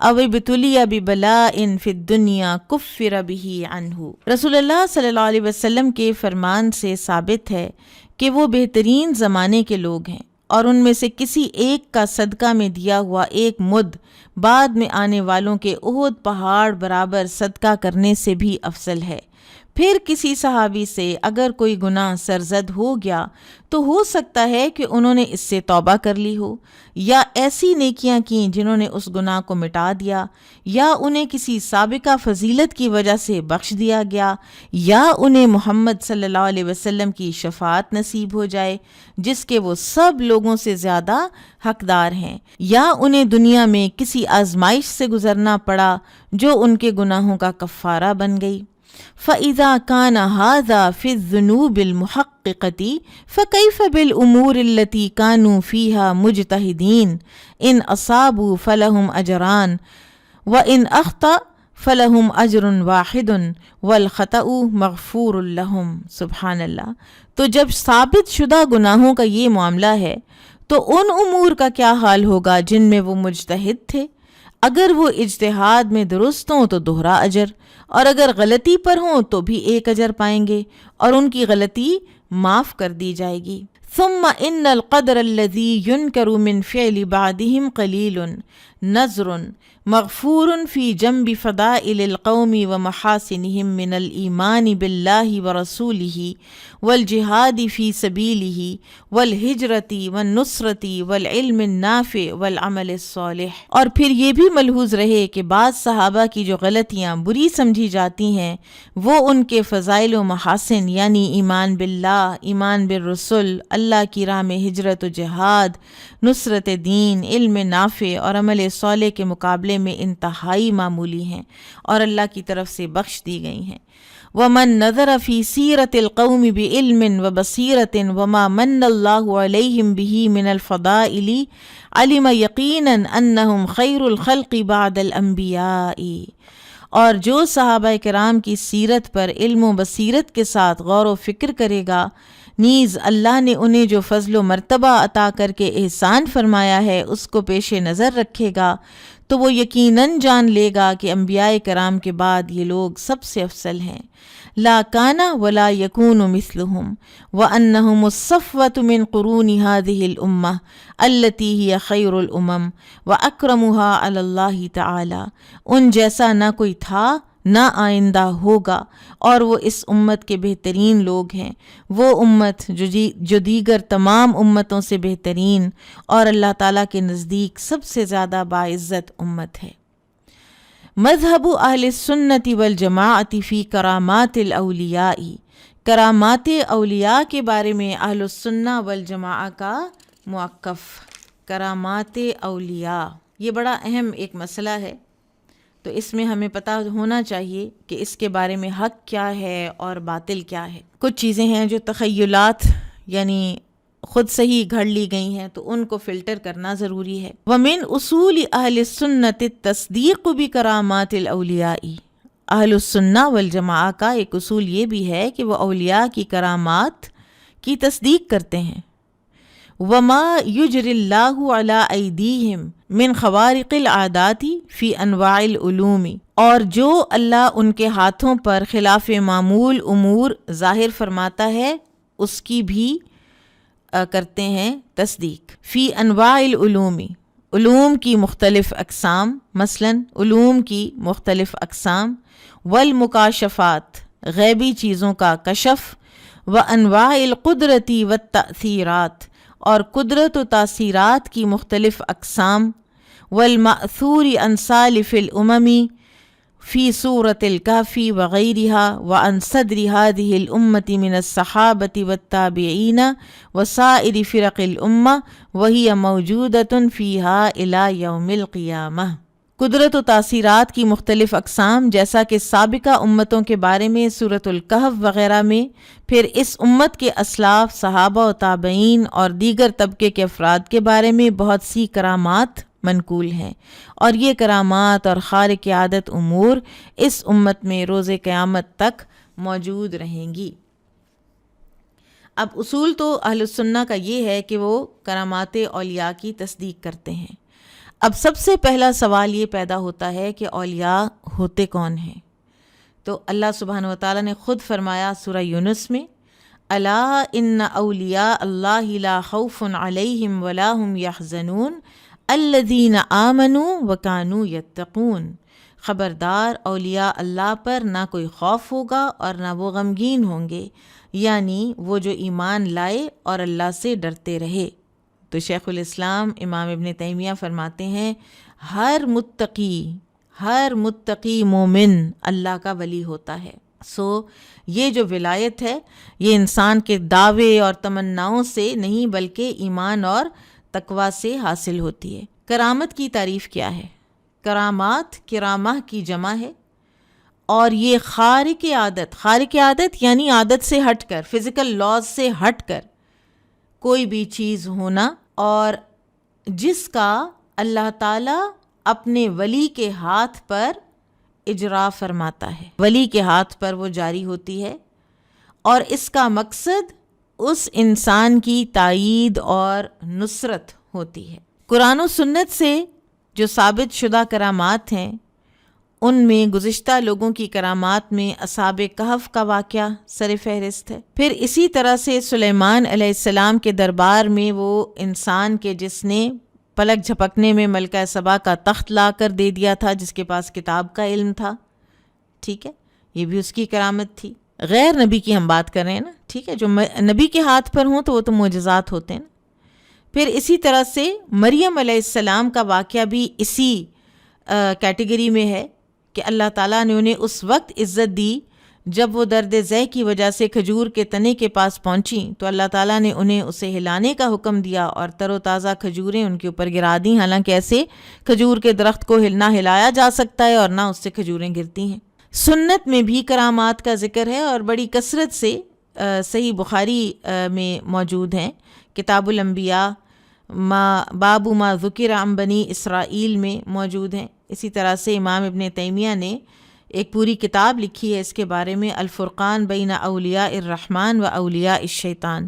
او ابتلی ببلاء فی الدنیا کفر بہ عنہ۔ رسول اللہ صلی اللہ علیہ وسلم کے فرمان سے ثابت ہے کہ وہ بہترین زمانے کے لوگ ہیں اور ان میں سے کسی ایک کا صدقہ میں دیا ہوا ایک مد بعد میں آنے والوں کے احد پہاڑ برابر صدقہ کرنے سے بھی افضل ہے۔ پھر کسی صحابی سے اگر کوئی گناہ سرزد ہو گیا تو ہو سکتا ہے کہ انہوں نے اس سے توبہ کر لی ہو، یا ایسی نیکیاں کیں جنہوں نے اس گناہ کو مٹا دیا، یا انہیں کسی سابقہ فضیلت کی وجہ سے بخش دیا گیا، یا انہیں محمد صلی اللہ علیہ وسلم کی شفاعت نصیب ہو جائے جس کے وہ سب لوگوں سے زیادہ حقدار ہیں، یا انہیں دنیا میں کسی آزمائش سے گزرنا پڑا جو ان کے گناہوں کا کفارہ بن گئی۔ فَإِذَا كَانَ هَذَا فِي الذُّنُوبِ الْمُحَقِّقَةِ فَكَيْفَ بِالْأُمُورِ الَّتِي كَانُوا فِيهَا مُجْتَهِدِينَ إِنْ أَصَابُوا فَلَهُمْ أَجْرَانِ وَإِنْ أَخْطَأُوا فَلَهُمْ أَجْرٌ وَاحِدٌ وَالْخَطَأُ مَغْفُورٌ لَهُمْ۔ سبحان اللہ۔ تو جب ثابت شدہ گناہوں کا یہ معاملہ ہے تو ان امور کا کیا حال ہوگا جن میں وہ مجتہد تھے؟ اگر وہ اجتہاد میں درست ہوں تو دوہرا اجر، اور اگر غلطی پر ہوں تو بھی ایک اجر پائیں گے اور ان کی غلطی معاف کر دی جائے گی۔ ثم ان القدر الذي ينكر من فعل بعضهم قليل نذر مغفور في جنب فضائل القوم ومحاسنهم من الإيمان بالله ورسوله والجهاد في سبيله والهجرة والنصرة والعلم النافع والعمل الصالح۔ اور پھر یہ بھی ملحوظ رہے کہ بعض صحابہ کی جو غلطیاں بری سمجھی جاتی ہیں وہ ان کے فضائل و محاسن یعنی ایمان باللہ، ایمان بالرسل، اللہ کی راہ میں ہجرت و جہاد، نصرت دین، علم نافع اور عمل صالح کے مقابلے میں انتہائی معمولی ہیں اور اللہ کی طرف سے بخش دی گئی ہیں۔ وَمَن نَظَرَ فِي سِيرَةِ الْقَوْمِ بِعِلْمٍ وَبَصِيرَةٍ وَمَا مَنَّ اللَّهُ عَلَيْهِمْ بِهِ مِنَ الْفَضَائِلِ عَلِمَ يَقِينًا أَنَّهُمْ خَيْرُ الْخَلْقِ بَعْدَ الْأَنْبِيَاءِ۔ اور جو صحابہ کرام کی سیرت پر علم و بصیرت کے ساتھ غور و فکر کرے گا، نیز اللہ نے انہیں جو فضل و مرتبہ عطا کر کے احسان فرمایا ہے اس کو پیش نظر رکھے گا، تو وہ یقیناً جان لے گا کہ انبیاء کرام کے بعد یہ لوگ سب سے افضل ہیں۔ لا کان ولا یکون مثلہم وانہم الصفوۃ من قرون هذه الامہ التی ہی خیر الامم واکرمها علی اللہ تعالی، ان جیسا نہ کوئی تھا نہ آئندہ ہوگا، اور وہ اس امت کے بہترین لوگ ہیں، وہ امت جو دیگر تمام امتوں سے بہترین اور اللہ تعالیٰ کے نزدیک سب سے زیادہ باعزت امت ہے۔ مذہب اہل السنت والجماعت فی کرامات الاولیاء، کرامات اولیاء کے بارے میں اہل السنہ والجماعہ کا موقف۔ کرامات اولیاء یہ بڑا اہم ایک مسئلہ ہے، تو اس میں ہمیں پتہ ہونا چاہیے کہ اس کے بارے میں حق کیا ہے اور باطل کیا ہے۔ کچھ چیزیں ہیں جو تخیلات یعنی خود سے ہی گھڑ لی گئی ہیں، تو ان کو فلٹر کرنا ضروری ہے۔ ومن اصول اہل السنت التصدیق بکرامات الاولیاء، اہل السنہ والجماعہ کا ایک اصول یہ بھی ہے کہ وہ اولیاء کی کرامات کی تصدیق کرتے ہیں۔ وما یجری اللہ علی ایدیہم من خوارق العادات فی انواع العلوم، اور جو اللہ ان کے ہاتھوں پر خلاف معمول امور ظاہر فرماتا ہے اس کی بھی کرتے ہیں تصدیق۔ فی انواع العلوم، علوم کی مختلف اقسام، مثلا علوم کی مختلف اقسام، والمکاشفات غیبی چیزوں کا کشف، وانواع القدرتی والتأثیرات اور قدرت و تاثیرات کی مختلف اقسام، والمأثور عن سالف الامم فی سورۃ الکہف وغیرہا وعن صدر هذه الامة من الصحابة والتابعین وسائر فرق الامة وهي موجودة فیها الى یوم القیامہ۔ قدرت و تاثیرات کی مختلف اقسام جیسا کہ سابقہ امتوں کے بارے میں سورۃ الکہف وغیرہ میں، پھر اس امت کے اسلاف صحابہ و تابعین اور دیگر طبقے کے افراد کے بارے میں بہت سی کرامات منقول ہیں، اور یہ کرامات اور خارق عادت امور اس امت میں روز قیامت تک موجود رہیں گی۔ اب اصول تو اہل السنہ کا یہ ہے کہ وہ کرامات اولیاء کی تصدیق کرتے ہیں۔ اب سب سے پہلا سوال یہ پیدا ہوتا ہے کہ اولیاء ہوتے کون ہیں؟ تو اللہ سبحانہ و تعالیٰ نے خود فرمایا سورہ یونس میں، الا ان اولیاء اللہ لا خوف علیہم ولا هم یحزنون الذین آمنوا وکانوا یتقون، خبردار اولیاء اللہ پر نہ کوئی خوف ہوگا اور نہ وہ غمگین ہوں گے، یعنی وہ جو ایمان لائے اور اللہ سے ڈرتے رہے۔ تو شیخ الاسلام امام ابن تیمیہ فرماتے ہیں ہر متقی مومن اللہ کا ولی ہوتا ہے۔ یہ جو ولایت ہے یہ انسان کے دعوے اور تمناؤں سے نہیں بلکہ ایمان اور تقوی سے حاصل ہوتی ہے۔ کرامت کی تعریف کیا ہے؟ کرامات کرامہ کی جمع ہے، اور یہ خارق عادت یعنی عادت سے ہٹ کر، فزیکل لاز سے ہٹ کر کوئی بھی چیز ہونا، اور جس کا اللہ تعالیٰ اپنے ولی کے ہاتھ پر اجرا فرماتا ہے، ولی کے ہاتھ پر وہ جاری ہوتی ہے، اور اس کا مقصد اس انسان کی تائید اور نصرت ہوتی ہے۔ قرآن و سنت سے جو ثابت شدہ کرامات ہیں ان میں گزشتہ لوگوں کی کرامات میں اصحاب کہف کا واقعہ سر فہرست ہے۔ پھر اسی طرح سے سلیمان علیہ السلام کے دربار میں وہ انسان کے جس نے پلک جھپکنے میں ملکہ سبا کا تخت لا کر دے دیا تھا، جس کے پاس کتاب کا علم تھا، ٹھیک ہے، یہ بھی اس کی کرامت تھی۔ غیر نبی کی ہم بات کر رہے ہیں نا، ٹھیک ہے، جو نبی کے ہاتھ پر ہوں تو وہ تو معجزات ہوتے ہیں نا۔ پھر اسی طرح سے مریم علیہ السلام کا واقعہ بھی اسی کیٹیگری میں ہے کہ اللہ تعالیٰ نے انہیں اس وقت عزت دی جب وہ درد ذہ کی وجہ سے کھجور کے تنے کے پاس پہنچیں، تو اللہ تعالیٰ نے انہیں اسے ہلانے کا حکم دیا اور تر و تازہ کھجوریں ان کے اوپر گرا دیں، حالانکہ ایسے کھجور کے درخت کو ہلایا جا سکتا ہے اور نہ اس سے کھجوریں گرتی ہیں۔ سنت میں بھی کرامات کا ذکر ہے اور بڑی کثرت سے صحیح بخاری میں موجود ہیں، کتاب الانبیاء باب ما ذکر عن بنی اسرائیل میں موجود ہیں۔ اسی طرح سے امام ابن تیمیہ نے ایک پوری کتاب لکھی ہے اس کے بارے میں، الفرقان بین اولیاء الرحمن و اولیاء الشیطان،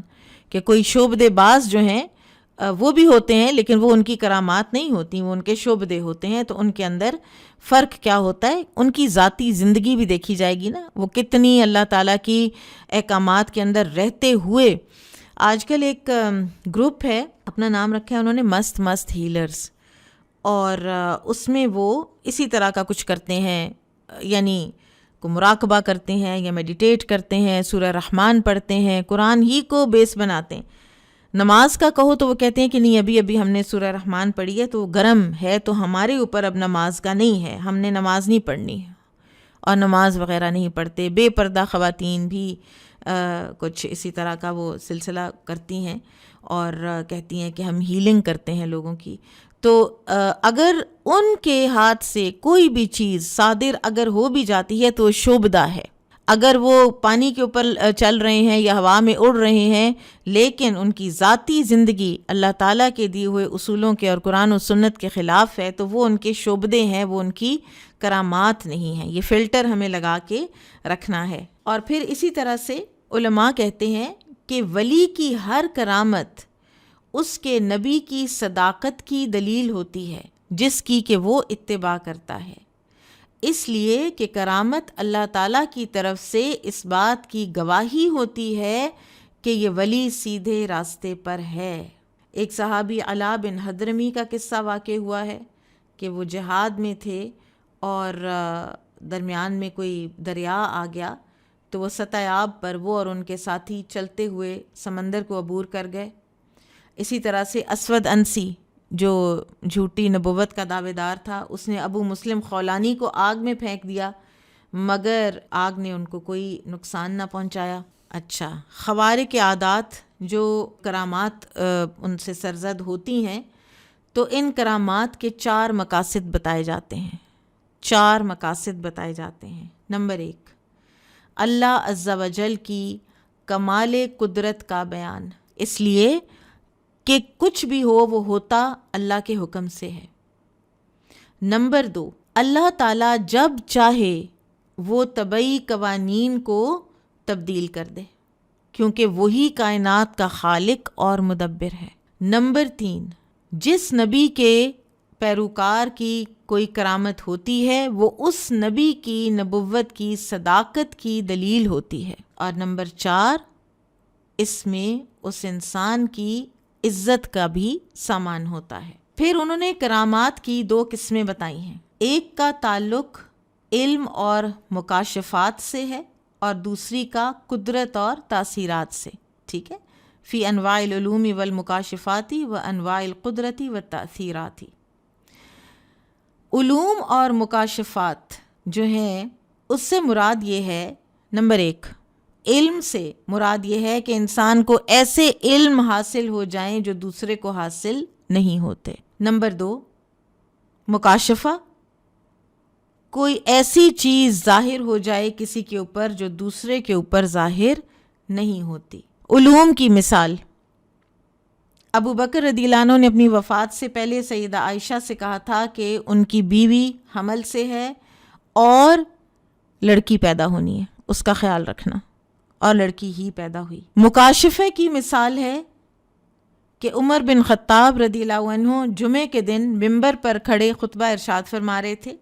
کہ کوئی شعبدے باز جو ہیں وہ بھی ہوتے ہیں لیکن وہ ان کی کرامات نہیں ہوتی، وہ ان کے شعبدے ہوتے ہیں. تو ان کے اندر فرق کیا ہوتا ہے؟ ان کی ذاتی زندگی بھی دیکھی جائے گی نا، وہ کتنی اللہ تعالیٰ کی احکامات کے اندر رہتے ہوئے. آج کل ایک گروپ ہے، اپنا نام رکھا ہے انہوں نے مست ہیلرز، اور اس میں وہ اسی طرح کا کچھ کرتے ہیں، یعنی کو مراقبہ کرتے ہیں یا میڈیٹیٹ کرتے ہیں، سورہ رحمان پڑھتے ہیں، قرآن ہی کو بیس بناتے ہیں. نماز کا کہو تو وہ کہتے ہیں کہ نہیں، ابھی ہم نے سورہ رحمان پڑھی ہے تو گرم ہے، تو ہمارے اوپر اب نماز کا نہیں ہے، ہم نے نماز نہیں پڑھنی ہے، اور نماز وغیرہ نہیں پڑھتے. بے پردہ خواتین بھی کچھ اسی طرح کا وہ سلسلہ کرتی ہیں اور کہتی ہیں کہ ہم ہیلنگ کرتے ہیں لوگوں کی. تو اگر ان کے ہاتھ سے کوئی بھی چیز صادر اگر ہو بھی جاتی ہے تو شعبدہ ہے. اگر وہ پانی کے اوپر چل رہے ہیں یا ہوا میں اڑ رہے ہیں لیکن ان کی ذاتی زندگی اللہ تعالیٰ کے دیے ہوئے اصولوں کے اور قرآن و سنت کے خلاف ہے تو وہ ان کے شعبدے ہیں، وہ ان کی کرامات نہیں ہیں. یہ فلٹر ہمیں لگا کے رکھنا ہے. اور پھر اسی طرح سے علماء کہتے ہیں کہ ولی کی ہر کرامت اس کے نبی کی صداقت کی دلیل ہوتی ہے جس کی کہ وہ اتباع کرتا ہے. اس لیے کہ کرامت اللہ تعالیٰ کی طرف سے اس بات کی گواہی ہوتی ہے کہ یہ ولی سیدھے راستے پر ہے. ایک صحابی علا بن حضرمی کا قصہ واقع ہوا ہے کہ وہ جہاد میں تھے اور درمیان میں کوئی دریا آ گیا تو وہ سطح آب پر وہ اور ان کے ساتھی چلتے ہوئے سمندر کو عبور کر گئے. اسی طرح سے اسود انسی جو جھوٹی نبوت کا دعوے دار تھا، اس نے ابو مسلم خولانی کو آگ میں پھینک دیا مگر آگ نے ان کو کوئی نقصان نہ پہنچایا. اچھا، خوارق عادات جو کرامات ان سے سرزد ہوتی ہیں تو ان کرامات کے 4 مقاصد بتائے جاتے ہیں. 4 مقاصد بتائے جاتے ہیں. نمبر 1، اللہ عز و جل کی کمال قدرت کا بیان، اس لیے کہ کچھ بھی ہو وہ ہوتا اللہ کے حکم سے ہے. نمبر 2، اللہ تعالیٰ جب چاہے وہ طبعی قوانین کو تبدیل کر دے کیونکہ وہی کائنات کا خالق اور مدبر ہے. نمبر 3، جس نبی کے پیروکار کی کوئی کرامت ہوتی ہے وہ اس نبی کی نبوت کی صداقت کی دلیل ہوتی ہے. اور نمبر 4، اس میں اس انسان کی عزت کا بھی سامان ہوتا ہے. پھر انہوں نے کرامات کی 2 قسمیں بتائی ہیں. ایک کا تعلق علم اور مکاشفات سے ہے اور دوسری کا قدرت اور تاثیرات سے. ٹھیک ہے، فی انواع العلوم والمکاشفاتی و انواع القدرتی و تاثیراتی. علوم اور مکاشفات جو ہیں اس سے مراد یہ ہے، نمبر 1، علم سے مراد یہ ہے کہ انسان کو ایسے علم حاصل ہو جائیں جو دوسرے کو حاصل نہیں ہوتے. نمبر 2، مکاشفہ، کوئی ایسی چیز ظاہر ہو جائے کسی کے اوپر جو دوسرے کے اوپر ظاہر نہیں ہوتی. علوم کی مثال، ابو بکر رضی اللہ عنہ نے اپنی وفات سے پہلے سیدہ عائشہ سے کہا تھا کہ ان کی بیوی حمل سے ہے اور لڑکی پیدا ہونی ہے، اس کا خیال رکھنا، اور لڑکی ہی پیدا ہوئی. مکاشفے کی مثال ہے کہ عمر بن خطاب رضی اللہ عنہ جمعے کے دن ممبر پر کھڑے خطبہ ارشاد فرما رہے تھے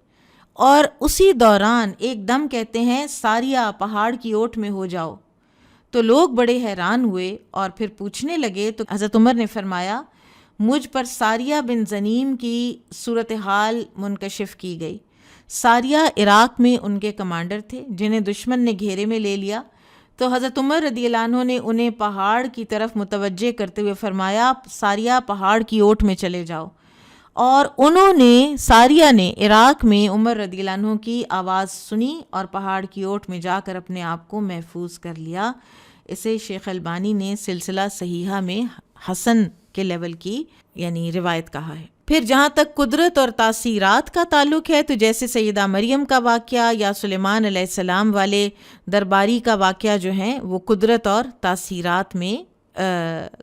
اور اسی دوران ایک دم کہتے ہیں ساریہ پہاڑ کی اوٹ میں ہو جاؤ. تو لوگ بڑے حیران ہوئے اور پھر پوچھنے لگے تو حضرت عمر نے فرمایا مجھ پر ساریہ بن زنیم کی صورتحال منکشف کی گئی. ساریہ عراق میں ان کے کمانڈر تھے جنہیں دشمن نے گھیرے میں لے لیا. تو حضرت عمر رضی اللہ عنہ نے انہیں پہاڑ کی طرف متوجہ کرتے ہوئے فرمایا ساریہ پہاڑ کی اوٹ میں چلے جاؤ. اور انہوں نے، ساریہ نے عراق میں عمر رضی اللہ عنہ کی آواز سنی اور پہاڑ کی اوٹ میں جا کر اپنے آپ کو محفوظ کر لیا. اسے شیخ البانی نے سلسلہ صحیحہ میں حسن کے لیول کی یعنی روایت کہا ہے. پھر جہاں تک قدرت اور تاثیرات کا تعلق ہے تو جیسے سیدہ مریم کا واقعہ یا سلیمان علیہ السلام والے درباری کا واقعہ جو ہیں وہ قدرت اور تاثیرات میں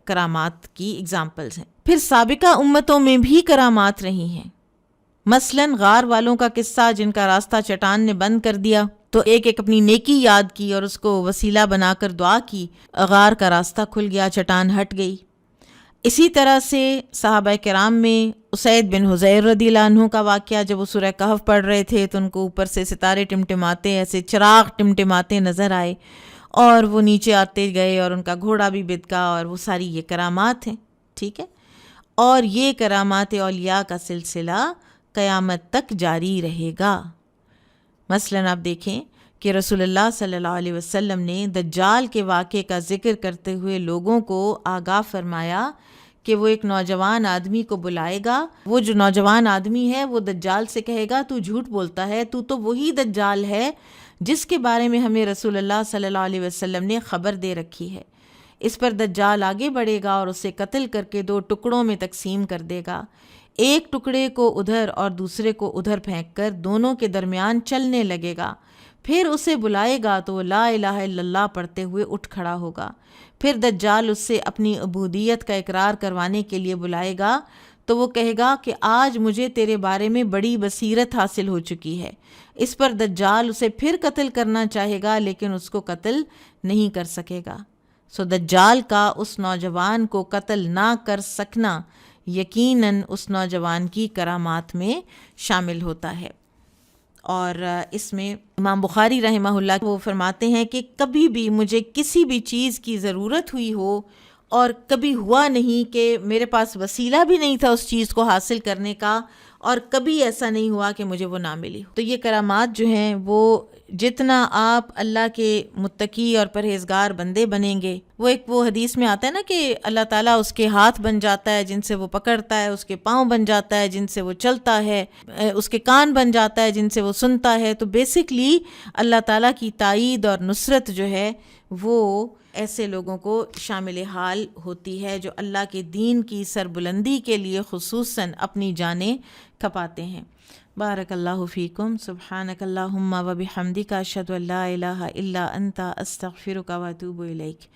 کرامات کی اگزامپلز ہیں. پھر سابقہ امتوں میں بھی کرامات رہی ہیں. مثلاً غار والوں کا قصہ جن کا راستہ چٹان نے بند کر دیا تو ایک اپنی نیکی یاد کی اور اس کو وسیلہ بنا کر دعا کی، غار کا راستہ کھل گیا، چٹان ہٹ گئی. اسی طرح سے صحابہ کرام میں اسید بن حضیر رضی اللہ عنہ کا واقعہ، جب وہ سورہ کہف پڑھ رہے تھے تو ان کو اوپر سے ستارے ٹمٹماتے، ایسے چراغ ٹمٹماتے نظر آئے اور وہ نیچے آتے گئے اور ان کا گھوڑا بھی بدکا، اور وہ ساری یہ کرامات ہیں. ٹھیک ہے، اور یہ کرامات اولیاء کا سلسلہ قیامت تک جاری رہے گا. مثلاً آپ دیکھیں کہ رسول اللہ صلی اللہ علیہ وسلم نے دجال کے واقعے کا ذکر کرتے ہوئے لوگوں کو آگاہ فرمایا کہ وہ ایک نوجوان آدمی کو بلائے گا. وہ جو نوجوان آدمی ہے وہ دجال سے کہے گا تو جھوٹ بولتا ہے، تو وہی دجال ہے جس کے بارے میں ہمیں رسول اللہ صلی اللہ علیہ وسلم نے خبر دے رکھی ہے. اس پر دجال آگے بڑھے گا اور اسے قتل کر کے 2 ٹکڑوں میں تقسیم کر دے گا. ایک ٹکڑے کو ادھر اور دوسرے کو ادھر پھینک کر دونوں کے درمیان چلنے لگے گا. پھر اسے بلائے گا تو وہ لا الہ الا اللہ پڑھتے ہوئے اٹھ کھڑا ہوگا. پھر دجال اس سے اپنی عبودیت کا اقرار کروانے کے لیے بلائے گا تو وہ کہے گا کہ آج مجھے تیرے بارے میں بڑی بصیرت حاصل ہو چکی ہے. اس پر دجال اسے پھر قتل کرنا چاہے گا لیکن اس کو قتل نہیں کر سکے گا. دجال کا اس نوجوان کو قتل نہ کر سکنا یقیناً اس نوجوان کی کرامات میں شامل ہوتا ہے. اور اس میں امام بخاری رحمہ اللہ وہ فرماتے ہیں کہ کبھی بھی مجھے کسی بھی چیز کی ضرورت ہوئی ہو اور کبھی ہوا نہیں کہ میرے پاس وسیلہ بھی نہیں تھا اس چیز کو حاصل کرنے کا، اور کبھی ایسا نہیں ہوا کہ مجھے وہ نہ ملی. تو یہ کرامات جو ہیں وہ جتنا آپ اللہ کے متقی اور پرہیزگار بندے بنیں گے، وہ حدیث میں آتا ہے نا کہ اللہ تعالیٰ اس کے ہاتھ بن جاتا ہے جن سے وہ پکڑتا ہے، اس کے پاؤں بن جاتا ہے جن سے وہ چلتا ہے، اس کے کان بن جاتا ہے جن سے وہ سنتا ہے. تو بیسکلی اللہ تعالیٰ کی تائید اور نصرت جو ہے وہ ایسے لوگوں کو شامل حال ہوتی ہے جو اللہ کے دین کی سربلندی کے لیے خصوصاً اپنی جانیں کھپاتے ہیں. بارک اللہ فیکم. سبحانک اللہم و بحمدک، اشہد ان لا الہ الا انت، استغفرک و اتوب الیک.